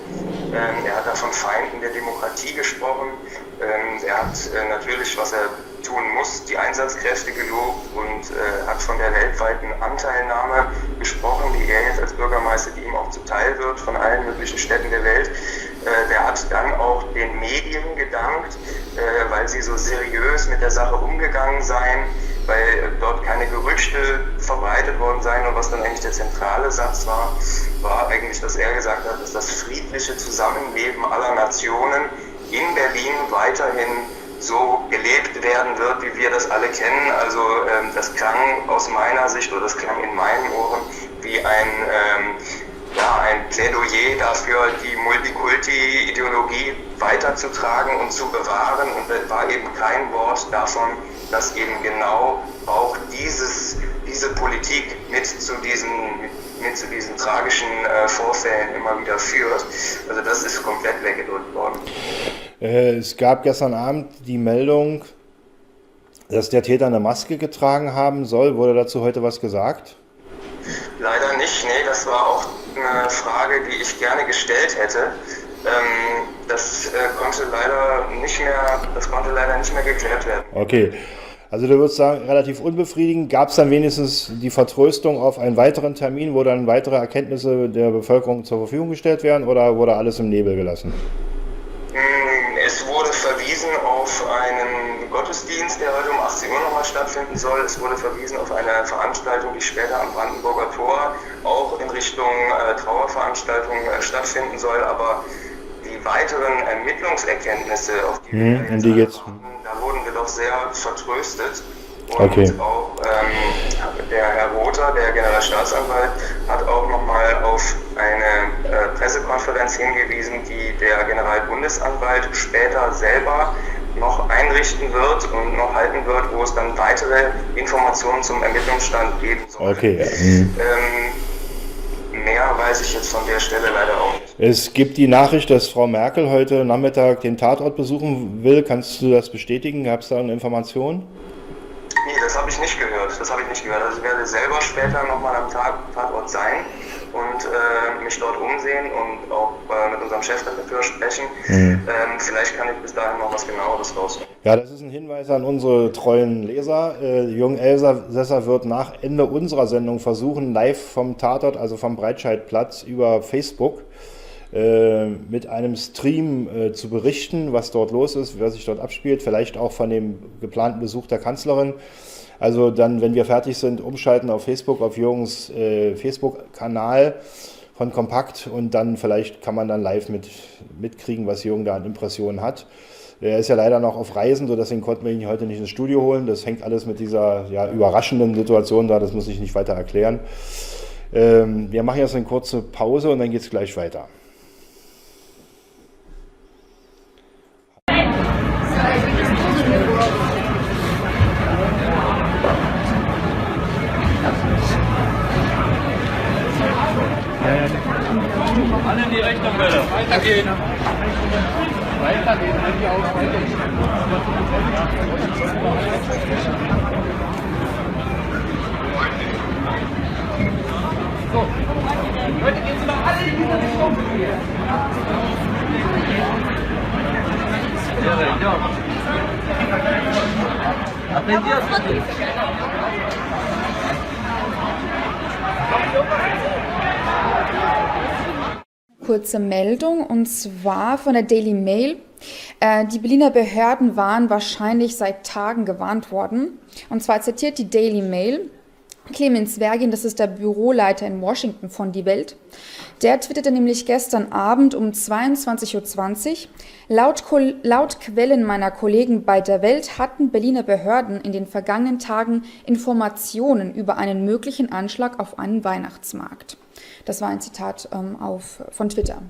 Er hat da von Feinden der Demokratie gesprochen. Er hat natürlich, was er tun muss, die Einsatzkräfte gelobt und hat von der weltweiten Anteilnahme gesprochen, die er jetzt als Bürgermeister, die ihm auch zuteil wird von allen möglichen Städten der Welt. Der hat dann auch den Medien gedankt, weil sie so seriös mit der Sache umgegangen seien, weil dort keine Gerüchte verbreitet worden seien. Und was dann eigentlich der zentrale Satz war eigentlich, dass er gesagt hat, dass das friedliche Zusammenleben aller Nationen in Berlin weiterhin so gelebt werden wird, wie wir das alle kennen. Also das klang aus meiner Sicht, oder das klang in meinen Ohren, wie ein Plädoyer dafür, die Multikulti-Ideologie weiterzutragen und zu bewahren. Und es war eben kein Wort davon, dass eben genau auch diese Politik mit zu diesen tragischen Vorfällen immer wieder führt. Also das ist komplett weggedrückt worden. Es gab gestern Abend die Meldung, dass der Täter eine Maske getragen haben soll. Wurde dazu heute was gesagt? Leider nicht, nee, das war auch eine Frage, die ich gerne gestellt hätte. Das konnte leider nicht mehr geklärt werden. Okay, also du würdest sagen, relativ unbefriedigend. Gab es dann wenigstens die Vertröstung auf einen weiteren Termin, wo dann weitere Erkenntnisse der Bevölkerung zur Verfügung gestellt werden, oder wurde alles im Nebel gelassen? Es wurde verwiesen auf einen Gottesdienst, der heute um 18 Uhr nochmal stattfinden soll. Es wurde verwiesen auf eine Veranstaltung, die später am Brandenburger Tor auch in Richtung Trauerveranstaltung stattfinden soll. Aber die weiteren Ermittlungserkenntnisse, auf die wir jetzt da wurden wir doch sehr vertröstet. Und auch der Herr Rother, der Generalstaatsanwalt, hat auch nochmal auf eine Pressekonferenz hingewiesen, die der Generalbundesanwalt später selber noch einrichten wird und noch halten wird, wo es dann weitere Informationen zum Ermittlungsstand geben soll. Mehr weiß ich jetzt von der Stelle leider auch nicht. Es gibt die Nachricht, dass Frau Merkel heute Nachmittag den Tatort besuchen will. Kannst du das bestätigen? Gab es da eine Information? Nee, das habe ich nicht gehört. Also ich werde selber später nochmal am Tatort sein und mich dort umsehen und auch mit unserem Chefredakteur sprechen. Vielleicht kann ich bis dahin noch was Genaueres rausfinden. Ja, das ist ein Hinweis an unsere treuen Leser. Jürgen Elsässer wird nach Ende unserer Sendung versuchen, live vom Tatort, also vom Breitscheidplatz über Facebook, mit einem Stream zu berichten, was dort los ist, wer sich dort abspielt, vielleicht auch von dem geplanten Besuch der Kanzlerin. Also dann, wenn wir fertig sind, umschalten auf Facebook, auf Jürgens Facebook-Kanal von Kompakt, und dann vielleicht kann man dann live mitkriegen, was Jürgen da an Impressionen hat. Er ist ja leider noch auf Reisen, so deswegen konnten wir ihn heute nicht ins Studio holen. Das hängt alles mit dieser überraschenden Situation da, das muss ich nicht weiter erklären. Wir machen jetzt eine kurze Pause und dann geht es gleich weiter. Alle in die Richtung bitte. Weitergehen. Weitergehen. So. Leute, gehen Sie doch alle in diese Richtung. Kurze Meldung, und zwar von der Daily Mail. Die Berliner Behörden waren wahrscheinlich seit Tagen gewarnt worden. Und zwar zitiert die Daily Mail Clemens Vergin, das ist der Büroleiter in Washington von Die Welt. Der twitterte nämlich gestern Abend um 22:20 Uhr, laut Quellen meiner Kollegen bei Der Welt hatten Berliner Behörden in den vergangenen Tagen Informationen über einen möglichen Anschlag auf einen Weihnachtsmarkt. Das war ein Zitat von Twitter.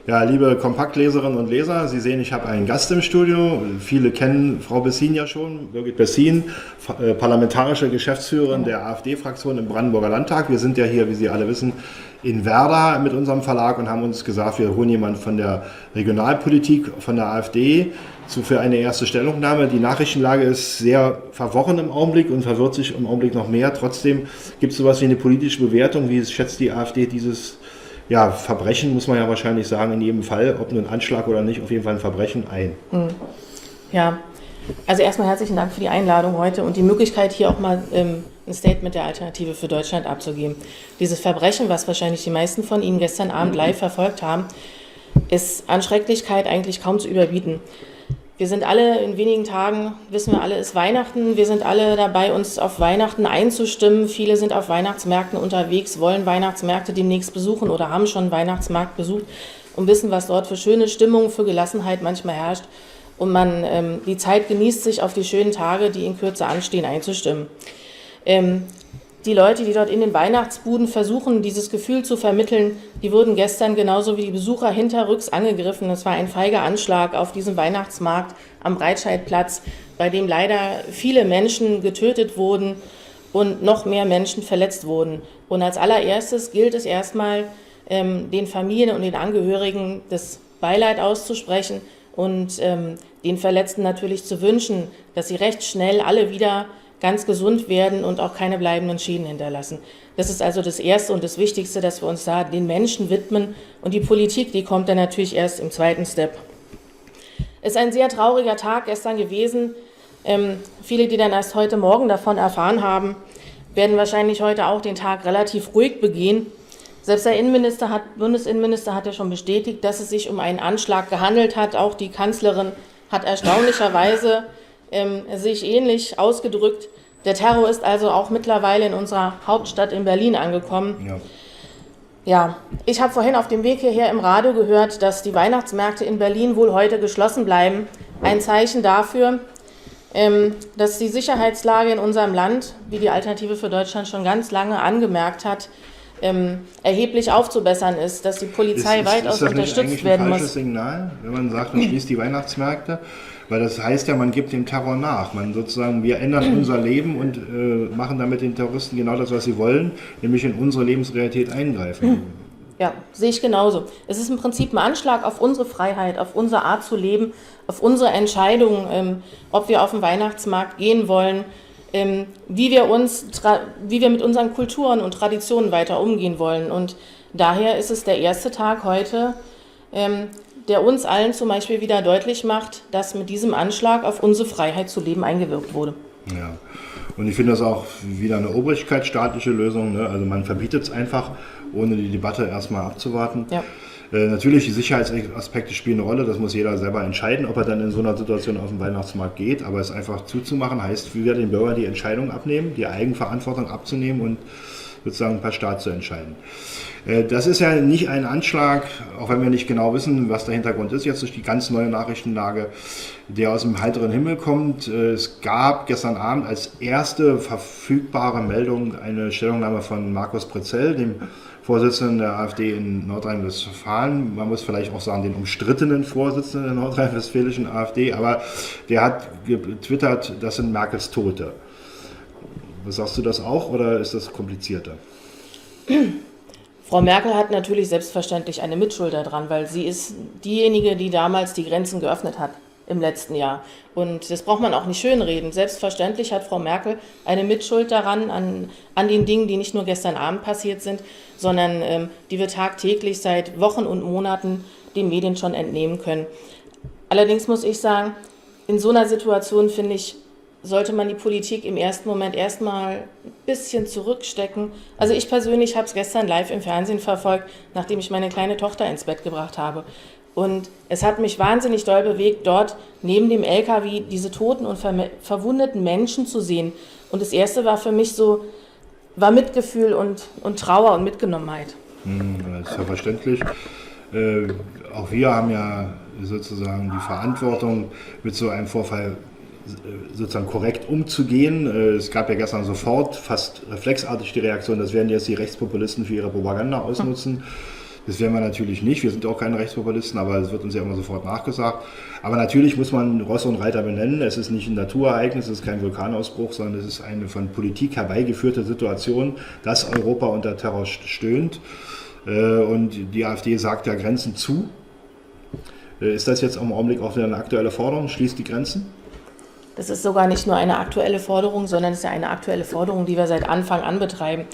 Ja, liebe Kompaktleserinnen und Leser, Sie sehen, ich habe einen Gast im Studio. Viele kennen Frau Bessin ja schon, Birgit Bessin, parlamentarische Geschäftsführerin der AfD-Fraktion im Brandenburger Landtag. Wir sind ja hier, wie Sie alle wissen, in Werder mit unserem Verlag und haben uns gesagt, wir holen jemanden von der Regionalpolitik von der AfD für eine erste Stellungnahme. Die Nachrichtenlage ist sehr verworren im Augenblick und verwirrt sich im Augenblick noch mehr. Trotzdem gibt es sowas wie eine politische Bewertung. Wie schätzt die AfD dieses Verbrechen, muss man ja wahrscheinlich sagen, in jedem Fall, ob nun ein Anschlag oder nicht, auf jeden Fall ein Verbrechen ein? Ja, also erstmal herzlichen Dank für die Einladung heute und die Möglichkeit, hier auch mal ein Statement der Alternative für Deutschland abzugeben. Dieses Verbrechen, was wahrscheinlich die meisten von Ihnen gestern Abend live verfolgt haben, ist an Schrecklichkeit eigentlich kaum zu überbieten. Wir sind alle in wenigen Tagen, wissen wir alle, ist Weihnachten. Wir sind alle dabei, uns auf Weihnachten einzustimmen. Viele sind auf Weihnachtsmärkten unterwegs, wollen Weihnachtsmärkte demnächst besuchen oder haben schon einen Weihnachtsmarkt besucht und wissen, was dort für schöne Stimmung, für Gelassenheit manchmal herrscht. Und man die Zeit genießt, sich auf die schönen Tage, die in Kürze anstehen, einzustimmen. Die Leute, die dort in den Weihnachtsbuden versuchen, dieses Gefühl zu vermitteln, die wurden gestern genauso wie die Besucher hinterrücks angegriffen. Es war ein feiger Anschlag auf diesem Weihnachtsmarkt am Breitscheidplatz, bei dem leider viele Menschen getötet wurden und noch mehr Menschen verletzt wurden. Und als allererstes gilt es erstmal, den Familien und den Angehörigen das Beileid auszusprechen und den Verletzten natürlich zu wünschen, dass sie recht schnell alle wieder ganz gesund werden und auch keine bleibenden Schäden hinterlassen. Das ist also das Erste und das Wichtigste, dass wir uns da den Menschen widmen. Und die Politik, die kommt dann natürlich erst im zweiten Step. Es ist ein sehr trauriger Tag gestern gewesen. Viele, die dann erst heute Morgen davon erfahren haben, werden wahrscheinlich heute auch den Tag relativ ruhig begehen. Selbst der Bundesinnenminister hat ja schon bestätigt, dass es sich um einen Anschlag gehandelt hat. Auch die Kanzlerin hat erstaunlicherweise sich ähnlich ausgedrückt. Der Terror ist also auch mittlerweile in unserer Hauptstadt in Berlin angekommen. Ja, ich habe vorhin auf dem Weg hierher im Radio gehört, dass die Weihnachtsmärkte in Berlin wohl heute geschlossen bleiben. Ein Zeichen dafür, dass die Sicherheitslage in unserem Land, wie die Alternative für Deutschland schon ganz lange angemerkt hat, erheblich aufzubessern ist, dass die Polizei weitaus unterstützt werden muss. Ist das nicht ein falsches Signal, wenn man sagt, man schließt die Weihnachtsmärkte? Weil das heißt ja, man gibt dem Terror nach. Wir ändern unser Leben und machen damit den Terroristen genau das, was sie wollen, nämlich in unsere Lebensrealität eingreifen. Ja, sehe ich genauso. Es ist im Prinzip ein Anschlag auf unsere Freiheit, auf unsere Art zu leben, auf unsere Entscheidung, ob wir auf den Weihnachtsmarkt gehen wollen, wie wir mit unseren Kulturen und Traditionen weiter umgehen wollen. Und daher ist es der erste Tag heute, der uns allen zum Beispiel wieder deutlich macht, dass mit diesem Anschlag auf unsere Freiheit zu leben eingewirkt wurde. Ja. Und ich finde das auch wieder eine obrigkeitsstaatliche Lösung. Ne? Also man verbietet es einfach, ohne die Debatte erstmal abzuwarten. Ja. Natürlich, die Sicherheitsaspekte spielen eine Rolle, das muss jeder selber entscheiden, ob er dann in so einer Situation auf den Weihnachtsmarkt geht. Aber es einfach zuzumachen, heißt wieder den Bürgern die Entscheidung abnehmen, die Eigenverantwortung abzunehmen und sozusagen per Staat zu entscheiden. Das ist ja nicht ein Anschlag, auch wenn wir nicht genau wissen, was der Hintergrund ist, jetzt durch die ganz neue Nachrichtenlage, der aus dem heiteren Himmel kommt. Es gab gestern Abend als erste verfügbare Meldung eine Stellungnahme von Markus Prezell, dem Vorsitzenden der AfD in Nordrhein-Westfalen. Man muss vielleicht auch sagen, den umstrittenen Vorsitzenden der nordrhein-westfälischen AfD, aber der hat getwittert, das sind Merkels Tote. Sagst du das auch oder ist das komplizierter? Frau Merkel hat natürlich selbstverständlich eine Mitschuld daran, weil sie ist diejenige, die damals die Grenzen geöffnet hat im letzten Jahr. Und das braucht man auch nicht schönreden. Selbstverständlich hat Frau Merkel eine Mitschuld daran, an den Dingen, die nicht nur gestern Abend passiert sind, sondern die wir tagtäglich seit Wochen und Monaten den Medien schon entnehmen können. Allerdings muss ich sagen, in so einer Situation, finde ich, sollte man die Politik im ersten Moment erstmal ein bisschen zurückstecken. Also ich persönlich habe es gestern live im Fernsehen verfolgt, nachdem ich meine kleine Tochter ins Bett gebracht habe. Und es hat mich wahnsinnig doll bewegt, dort neben dem LKW diese toten und verwundeten Menschen zu sehen. Und das Erste war für mich war Mitgefühl und Trauer und Mitgenommenheit. Das ist ja verständlich. Auch wir haben ja sozusagen die Verantwortung, mit so einem Vorfall sozusagen korrekt umzugehen. Es gab ja gestern sofort fast reflexartig die Reaktion, das werden jetzt die Rechtspopulisten für ihre Propaganda ausnutzen. Das werden wir natürlich nicht, wir sind auch keine Rechtspopulisten, aber es wird uns ja immer sofort nachgesagt. Aber natürlich muss man Rosse und Reiter benennen, es ist nicht ein Naturereignis, es ist kein Vulkanausbruch, sondern es ist eine von Politik herbeigeführte Situation, dass Europa unter Terror stöhnt. Und die AfD sagt ja Grenzen zu. Ist das jetzt im Augenblick auch wieder eine aktuelle Forderung? Schließt die Grenzen? Das ist sogar nicht nur eine aktuelle Forderung, sondern es ist ja eine aktuelle Forderung, die wir seit Anfang an betreiben.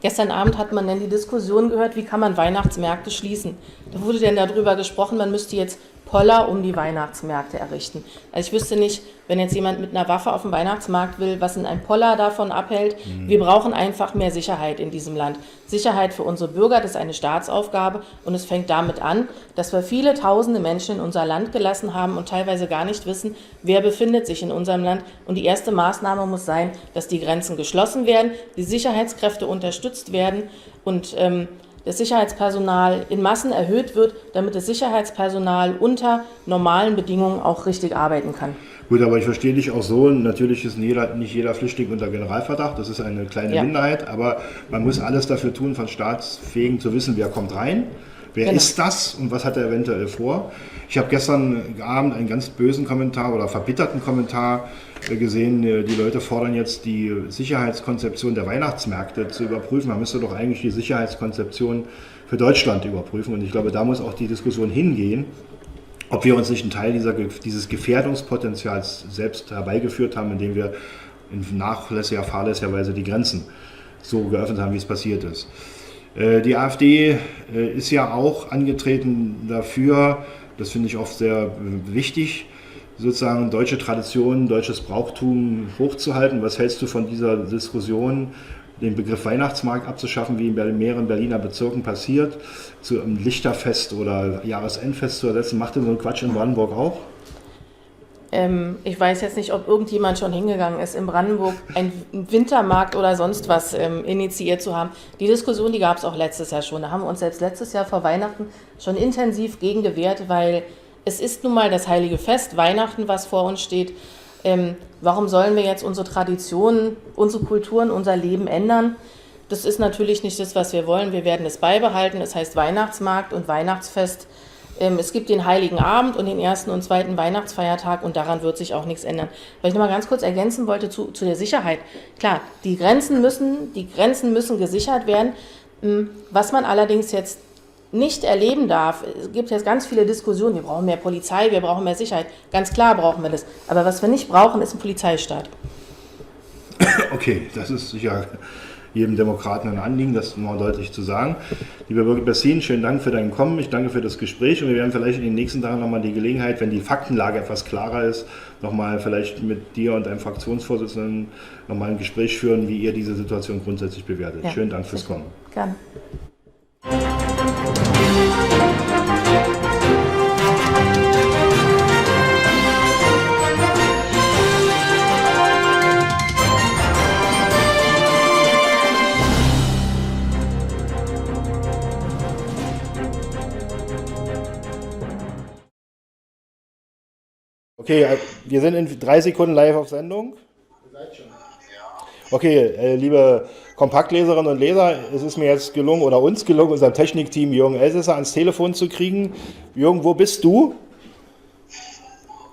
Gestern Abend hat man dann die Diskussion gehört, wie kann man Weihnachtsmärkte schließen. Da wurde dann darüber gesprochen, man müsste jetzt Poller um die Weihnachtsmärkte errichten. Also ich wüsste nicht, wenn jetzt jemand mit einer Waffe auf den Weihnachtsmarkt will, was ein Poller davon abhält. Wir brauchen einfach mehr Sicherheit in diesem Land. Sicherheit für unsere Bürger, das ist eine Staatsaufgabe und es fängt damit an, dass wir viele tausende Menschen in unser Land gelassen haben und teilweise gar nicht wissen, wer befindet sich in unserem Land. Und die erste Maßnahme muss sein, dass die Grenzen geschlossen werden, die Sicherheitskräfte unterstützt werden und das Sicherheitspersonal in Massen erhöht wird, damit das Sicherheitspersonal unter normalen Bedingungen auch richtig arbeiten kann. Gut, aber ich verstehe dich auch so, natürlich ist nicht jeder Flüchtling unter Generalverdacht, das ist eine kleine Minderheit, aber man muss alles dafür tun, von Staatsfähigen zu wissen, wer kommt rein, wer ist das und was hat er eventuell vor. Ich habe gestern Abend einen ganz bösen Kommentar oder verbitterten Kommentar gesehen, die Leute fordern jetzt die Sicherheitskonzeption der Weihnachtsmärkte zu überprüfen. Man müsste doch eigentlich die Sicherheitskonzeption für Deutschland überprüfen und ich glaube, da muss auch die Diskussion hingehen, ob wir uns nicht einen Teil dieses Gefährdungspotenzials selbst herbeigeführt haben, indem wir in nachlässiger, fahrlässiger Weise die Grenzen so geöffnet haben, wie es passiert ist. Die AfD ist ja auch angetreten dafür, das finde ich oft sehr wichtig, sozusagen deutsche Tradition, deutsches Brauchtum hochzuhalten. Was hältst du von dieser Diskussion, den Begriff Weihnachtsmarkt abzuschaffen, wie in mehreren Berliner Bezirken passiert, zu einem Lichterfest oder Jahresendfest zu ersetzen? Macht denn so ein Quatsch in Brandenburg auch? Ich weiß jetzt nicht, ob irgendjemand schon hingegangen ist, in Brandenburg einen Wintermarkt oder sonst was initiiert zu haben. Die Diskussion, die gab es auch letztes Jahr schon. Da haben wir uns selbst letztes Jahr vor Weihnachten schon intensiv gegen gewehrt, weil es ist nun mal das heilige Fest, Weihnachten, was vor uns steht. Warum sollen wir jetzt unsere Traditionen, unsere Kulturen, unser Leben ändern? Das ist natürlich nicht das, was wir wollen. Wir werden es beibehalten. Es heißt Weihnachtsmarkt und Weihnachtsfest. Es gibt den Heiligen Abend und den ersten und zweiten Weihnachtsfeiertag und daran wird sich auch nichts ändern. Weil ich noch mal ganz kurz ergänzen wollte zu der Sicherheit. Klar, die Grenzen müssen gesichert werden. Was man allerdings jetzt nicht erleben darf, es gibt jetzt ganz viele Diskussionen, wir brauchen mehr Polizei, wir brauchen mehr Sicherheit. Ganz klar brauchen wir das. Aber was wir nicht brauchen, ist ein Polizeistaat. Okay, das ist sicher jedem Demokraten ein Anliegen, das mal deutlich zu sagen. Lieber Birgit Bessin, schönen Dank für dein Kommen, ich danke für das Gespräch und wir werden vielleicht in den nächsten Tagen nochmal die Gelegenheit, wenn die Faktenlage etwas klarer ist, nochmal vielleicht mit dir und deinem Fraktionsvorsitzenden nochmal ein Gespräch führen, wie ihr diese Situation grundsätzlich bewertet. Ja, schönen Dank fürs Kommen. Gerne. Okay, wir sind in 3 Sekunden live auf Sendung. Okay, liebe Kompaktleserinnen und Leser, es ist mir jetzt gelungen, oder uns gelungen, unserem Technikteam Jürgen Elsässer ans Telefon zu kriegen. Jürgen, wo bist du? Ich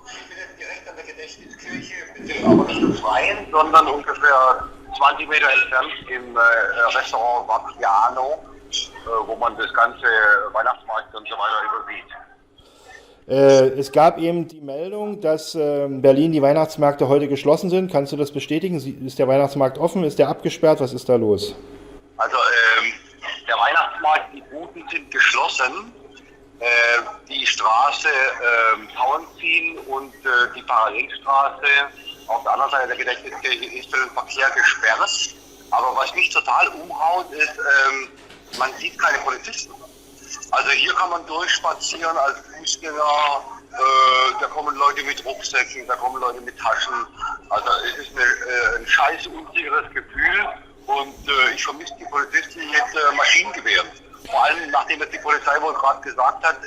bin jetzt direkt an der Gedächtniskirche, aber nicht im Freien, sondern ungefähr 20 Meter entfernt im Restaurant Vapiano, wo man das ganze Weihnachtsmarkt und so weiter übersieht. Es gab eben die Meldung, dass in Berlin die Weihnachtsmärkte heute geschlossen sind. Kannst du das bestätigen? Ist der Weihnachtsmarkt offen? Ist der abgesperrt? Was ist da los? Also der Weihnachtsmarkt, die Buden sind geschlossen. Die Straße Tauenziehen und die Parallelstraße auf der anderen Seite der Gedächtniskirche ist für den Verkehr gesperrt. Aber was mich total umhaut, ist, man sieht keine Polizisten. Also hier kann man durchspazieren als Fußgänger, da kommen Leute mit Rucksäcken, da kommen Leute mit Taschen. Also es ist ein scheiß unsicheres Gefühl und ich vermisse die Polizisten mit Maschinengewehren. Vor allem nachdem jetzt die Polizei wohl gerade gesagt hat,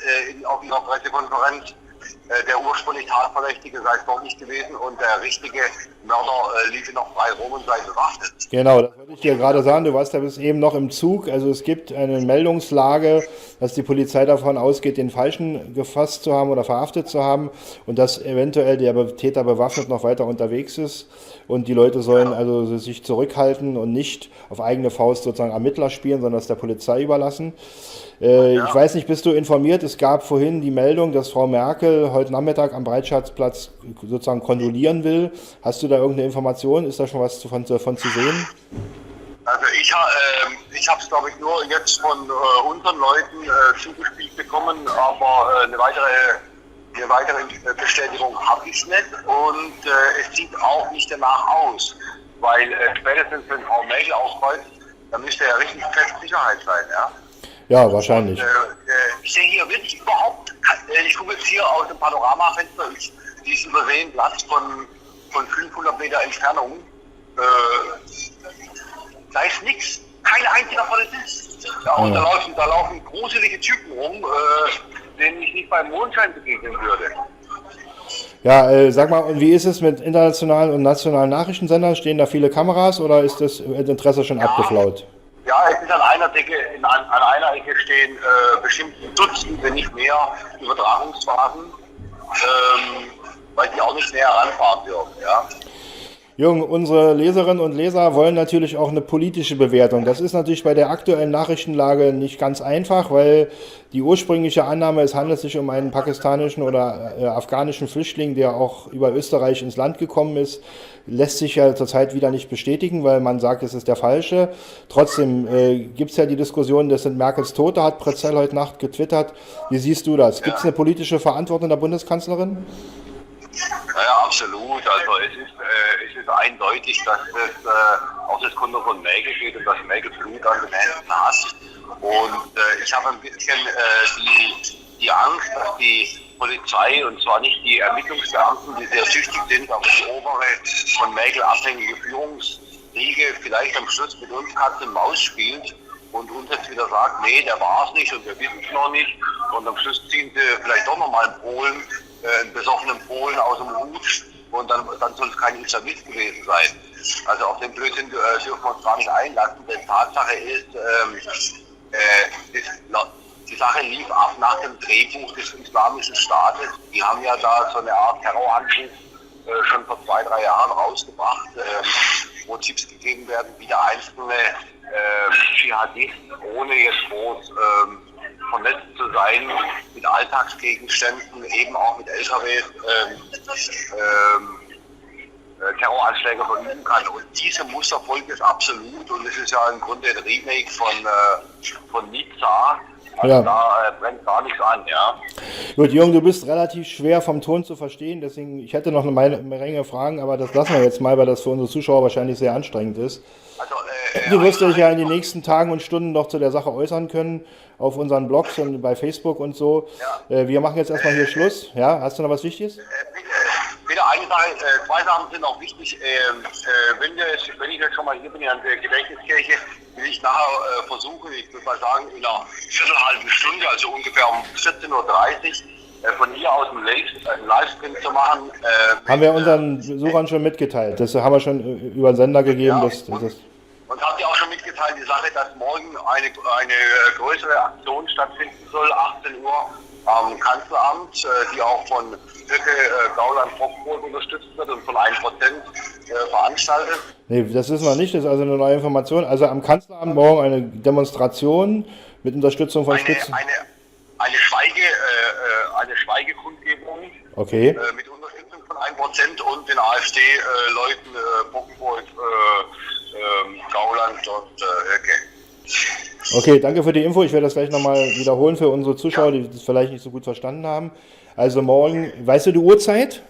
auf ihrer Pressekonferenz, der ursprünglich Tatverdächtige sei es doch nicht gewesen und der richtige Mörder liefe noch frei rum und sei bewaffnet. Genau, das wollte ich dir gerade sagen. Du warst ja bis eben noch im Zug. Also es gibt eine Meldungslage, dass die Polizei davon ausgeht, den Falschen gefasst zu haben oder verhaftet zu haben und dass eventuell der Täter bewaffnet noch weiter unterwegs ist. Und die Leute sollen also sich zurückhalten und nicht auf eigene Faust sozusagen Ermittler spielen, sondern es der Polizei überlassen. Ich weiß nicht, bist du informiert? Es gab vorhin die Meldung, dass Frau Merkel heute Nachmittag am Breitscheidplatz sozusagen kondolieren will. Hast du da irgendeine Information? Ist da schon was davon zu sehen? Also ich habe es, glaube ich, nur jetzt von unseren Leuten zugespielt bekommen, aber eine weitere Bestätigung habe ich nicht und es sieht auch nicht danach aus, weil spätestens wenn Frau Merkel auskreuzt, dann müsste ja richtig fest Sicherheit sein, ja? Ja, wahrscheinlich. Und, ich sehe hier wirklich überhaupt, ich gucke jetzt hier aus dem Panoramafenster, dieses übersehen Platz von 500 Meter Entfernung, da ist nichts, kein einziger Polizist. Ja, und da laufen gruselige Typen rum, denen ich nicht beim Mondschein begegnen würde. Ja, sag mal, und wie ist es mit internationalen und nationalen Nachrichtensendern? Stehen da viele Kameras oder ist das Interesse schon abgeflaut? Ja, es ist an einer Ecke stehen bestimmt Dutzend, wenn nicht mehr, Übertragungswagen, weil die auch nicht näher ranfahren dürfen. Ja. Jürgen, unsere Leserinnen und Leser wollen natürlich auch eine politische Bewertung. Das ist natürlich bei der aktuellen Nachrichtenlage nicht ganz einfach, weil die ursprüngliche Annahme, es handelt sich um einen pakistanischen oder afghanischen Flüchtling, der auch über Österreich ins Land gekommen ist, lässt sich ja zurzeit wieder nicht bestätigen, weil man sagt, es ist der Falsche. Trotzdem gibt es ja die Diskussion, das sind Merkels Tote, hat Prezell heute Nacht getwittert. Wie siehst du das? Gibt es eine politische Verantwortung der Bundeskanzlerin? Ja, absolut. Also es ist eindeutig, dass es auf das Konto von Merkel geht und dass Merkel Blut an den Händen hat. Und ich habe ein bisschen die Angst, dass die Polizei, und zwar nicht die Ermittlungsbeamten, die sehr tüchtig sind, aber die obere von Merkel abhängige Führungsriege vielleicht am Schluss mit uns Katz und Maus spielt und uns jetzt wieder sagt, nee, der war es nicht und wir wissen es noch nicht. Und am Schluss ziehen sie vielleicht doch nochmal einen Polen, einen besoffenen Polen aus dem Hut und dann soll es kein Islamist gewesen sein. Also auf den Blödsinn dürfen wir uns gar nicht einlassen, denn Tatsache ist, die Sache lief ab nach dem Drehbuch des Islamischen Staates. Die haben ja da so eine Art Terrorhandlung schon vor 2-3 Jahren rausgebracht, wo Tipps gegeben werden, wie der einzelne Dschihadist, ohne jetzt groß vernetzt zu sein, mit Alltagsgegenständen, eben auch mit LKWs, Terroranschläge verüben kann. Und diese Muster folgt es absolut. Und es ist ja im Grunde ein Remake von Nizza. Also Ja. da brennt gar nichts an, ja. Gut, Jürgen, du bist relativ schwer vom Ton zu verstehen, deswegen, ich hätte noch eine Menge Fragen, aber das lassen wir jetzt mal, weil das für unsere Zuschauer wahrscheinlich sehr anstrengend ist. Also, Du wirst dich ja in den nächsten Tagen und Stunden noch zu der Sache äußern können, auf unseren Blogs und bei Facebook und so. Wir machen jetzt erstmal hier Schluss. Ja, hast du noch was Wichtiges? Bitte eine Sache, zwei Sachen sind auch wichtig. Wenn ich jetzt schon mal hier bin an der Gedächtniskirche, will ich nachher versuchen, ich würde mal sagen, in einer viertelhalben Stunde, also ungefähr um 14:30 Uhr, von hier aus einen Livestream zu machen. Haben wir unseren Besuchern schon mitgeteilt. Das haben wir schon über den Sender gegeben. Ja, und habt ihr auch schon mitgeteilt, die Sache, dass morgen eine größere Aktion stattfinden soll, 18 Uhr am Kanzleramt, die auch von Höcke, Gauland, Brockbrot unterstützt wird und von 1% veranstaltet. Nee, das wissen wir nicht, das ist also eine neue Information. Also am Kanzleramt morgen eine Demonstration mit Unterstützung von Spitzen. Eine Schweigekundgebung Okay. Mit Unterstützung von 1% und den AfD-Leuten Brockbrot, Gauland und Höcke. Okay, danke für die Info. Ich werde das gleich nochmal wiederholen für unsere Zuschauer, die das vielleicht nicht so gut verstanden haben. Also morgen, weißt du die Uhrzeit?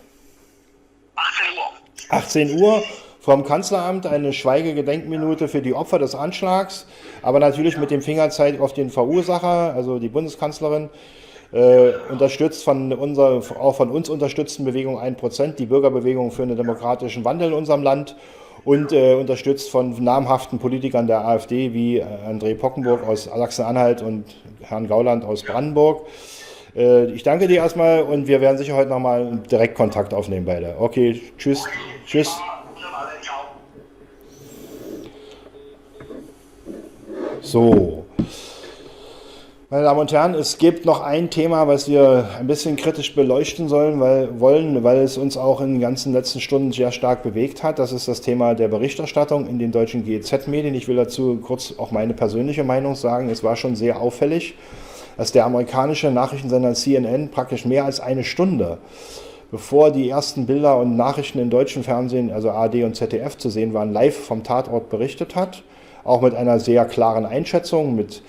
18 Uhr. 18 Uhr vom Kanzleramt eine Schweigegedenkminute für die Opfer des Anschlags, aber natürlich mit dem Fingerzeig auf den Verursacher, also die Bundeskanzlerin, unterstützt von auch von uns unterstützten Bewegung 1%, die Bürgerbewegung für einen demokratischen Wandel in unserem Land. Und unterstützt von namhaften Politikern der AfD wie André Pockenburg aus Sachsen-Anhalt und Herrn Gauland aus Brandenburg. Ich danke dir erstmal und wir werden sicher heute nochmal direkt Kontakt aufnehmen beide. Okay, tschüss. Tschüss. So. Meine Damen und Herren, es gibt noch ein Thema, was wir ein bisschen kritisch beleuchten weil es uns auch in den ganzen letzten Stunden sehr stark bewegt hat. Das ist das Thema der Berichterstattung in den deutschen GEZ-Medien. Ich will dazu kurz auch meine persönliche Meinung sagen. Es war schon sehr auffällig, dass der amerikanische Nachrichtensender CNN praktisch mehr als eine Stunde, bevor die ersten Bilder und Nachrichten im deutschen Fernsehen, also ARD und ZDF zu sehen waren, live vom Tatort berichtet hat. Auch mit einer sehr klaren Einschätzung, mit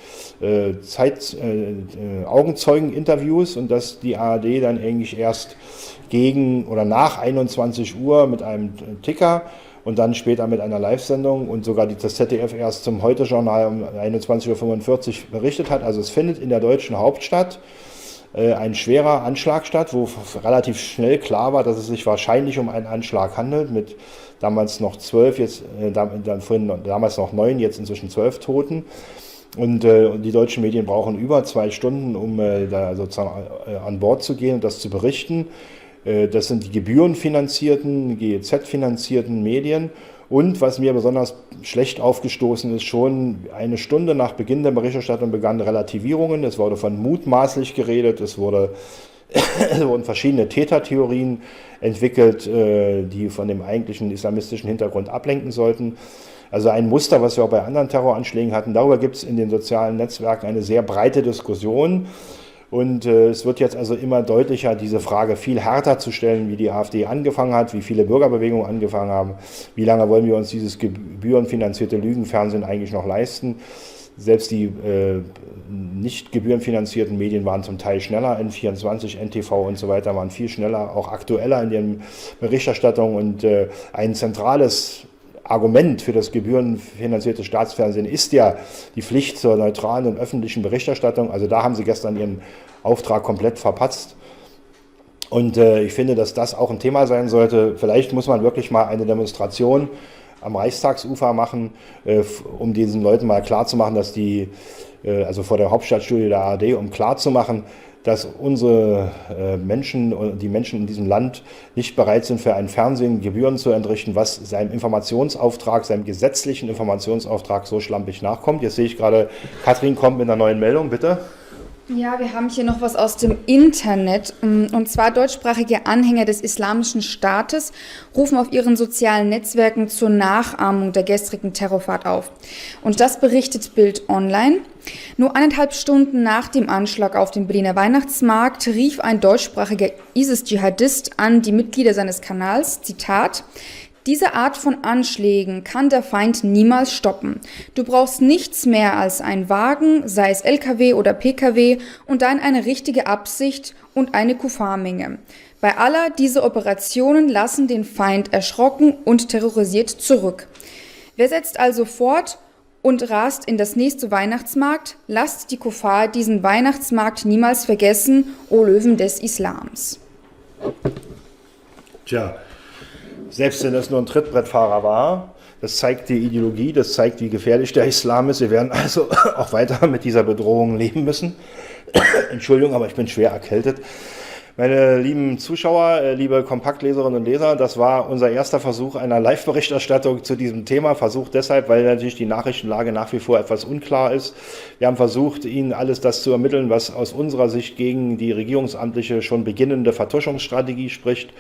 Augenzeugen-Interviews und dass die ARD dann eigentlich erst gegen oder nach 21 Uhr mit einem Ticker und dann später mit einer Live-Sendung und sogar das ZDF erst zum Heute-Journal um 21:45 Uhr berichtet hat. Also es findet in der deutschen Hauptstadt ein schwerer Anschlag statt, wo relativ schnell klar war, dass es sich wahrscheinlich um einen Anschlag handelt, mit damals noch 12, damals noch 9, jetzt inzwischen 12 Toten. Und die deutschen Medien brauchen über 2 Stunden, um da sozusagen an Bord zu gehen und das zu berichten. Das sind die gebührenfinanzierten, GEZ-finanzierten Medien. Und was mir besonders schlecht aufgestoßen ist, schon eine Stunde nach Beginn der Berichterstattung begannen Relativierungen. Es wurde von mutmaßlich geredet, es wurden verschiedene Tätertheorien entwickelt, die von dem eigentlichen islamistischen Hintergrund ablenken sollten. Also ein Muster, was wir auch bei anderen Terroranschlägen hatten. Darüber gibt es in den sozialen Netzwerken eine sehr breite Diskussion. Und es wird jetzt also immer deutlicher, diese Frage viel härter zu stellen, wie die AfD angefangen hat, wie viele Bürgerbewegungen angefangen haben. Wie lange wollen wir uns dieses gebührenfinanzierte Lügenfernsehen eigentlich noch leisten? Selbst die nicht gebührenfinanzierten Medien waren zum Teil schneller, N24, NTV und so weiter waren viel schneller, auch aktueller in den Berichterstattungen. Und ein zentrales Argument für das gebührenfinanzierte Staatsfernsehen ist ja die Pflicht zur neutralen und öffentlichen Berichterstattung. Also da haben sie gestern ihren Auftrag komplett verpatzt. Und ich finde, dass das auch ein Thema sein sollte. Vielleicht muss man wirklich mal eine Demonstration am Reichstagsufer machen, um diesen Leuten mal klarzumachen, dass also vor der Hauptstadtstudio der ARD, um klarzumachen, dass unsere Menschen, die Menschen in diesem Land nicht bereit sind, für ein Fernsehen Gebühren zu entrichten, was seinem Informationsauftrag, seinem gesetzlichen Informationsauftrag so schlampig nachkommt. Jetzt sehe ich gerade, Katrin kommt mit einer neuen Meldung, bitte. Ja, wir haben hier noch was aus dem Internet. Und zwar deutschsprachige Anhänger des Islamischen Staates rufen auf ihren sozialen Netzwerken zur Nachahmung der gestrigen Terrorfahrt auf. Und das berichtet Bild Online. Nur 1,5 Stunden nach dem Anschlag auf den Berliner Weihnachtsmarkt rief ein deutschsprachiger ISIS-Dschihadist an die Mitglieder seines Kanals, Zitat, Diese Art von Anschlägen kann der Feind niemals stoppen. Du brauchst nichts mehr als einen Wagen, sei es LKW oder PKW, und dann eine richtige Absicht und eine Kufarmenge. Bei aller diese Operationen lassen den Feind erschrocken und terrorisiert zurück. Wer setzt also fort und rast in das nächste Weihnachtsmarkt? Lasst die Kuffar diesen Weihnachtsmarkt niemals vergessen, o Löwen des Islams. Tja, selbst wenn es nur ein Trittbrettfahrer war, das zeigt die Ideologie, das zeigt, wie gefährlich der Islam ist. Wir werden also auch weiter mit dieser Bedrohung leben müssen. Entschuldigung, aber ich bin schwer erkältet. Meine lieben Zuschauer, liebe Kompaktleserinnen und Leser, das war unser erster Versuch einer Live-Berichterstattung zu diesem Thema. Versuch deshalb, weil natürlich die Nachrichtenlage nach wie vor etwas unklar ist. Wir haben versucht, Ihnen alles das zu ermitteln, was aus unserer Sicht gegen die regierungsamtliche schon beginnende Vertuschungsstrategie spricht.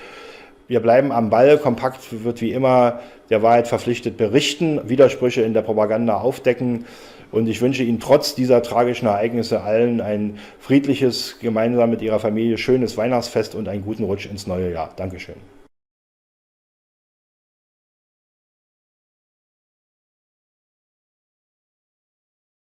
Wir bleiben am Ball. Kompakt wird wie immer der Wahrheit verpflichtet berichten, Widersprüche in der Propaganda aufdecken. Und ich wünsche Ihnen trotz dieser tragischen Ereignisse allen ein friedliches, gemeinsam mit Ihrer Familie schönes Weihnachtsfest und einen guten Rutsch ins neue Jahr. Dankeschön.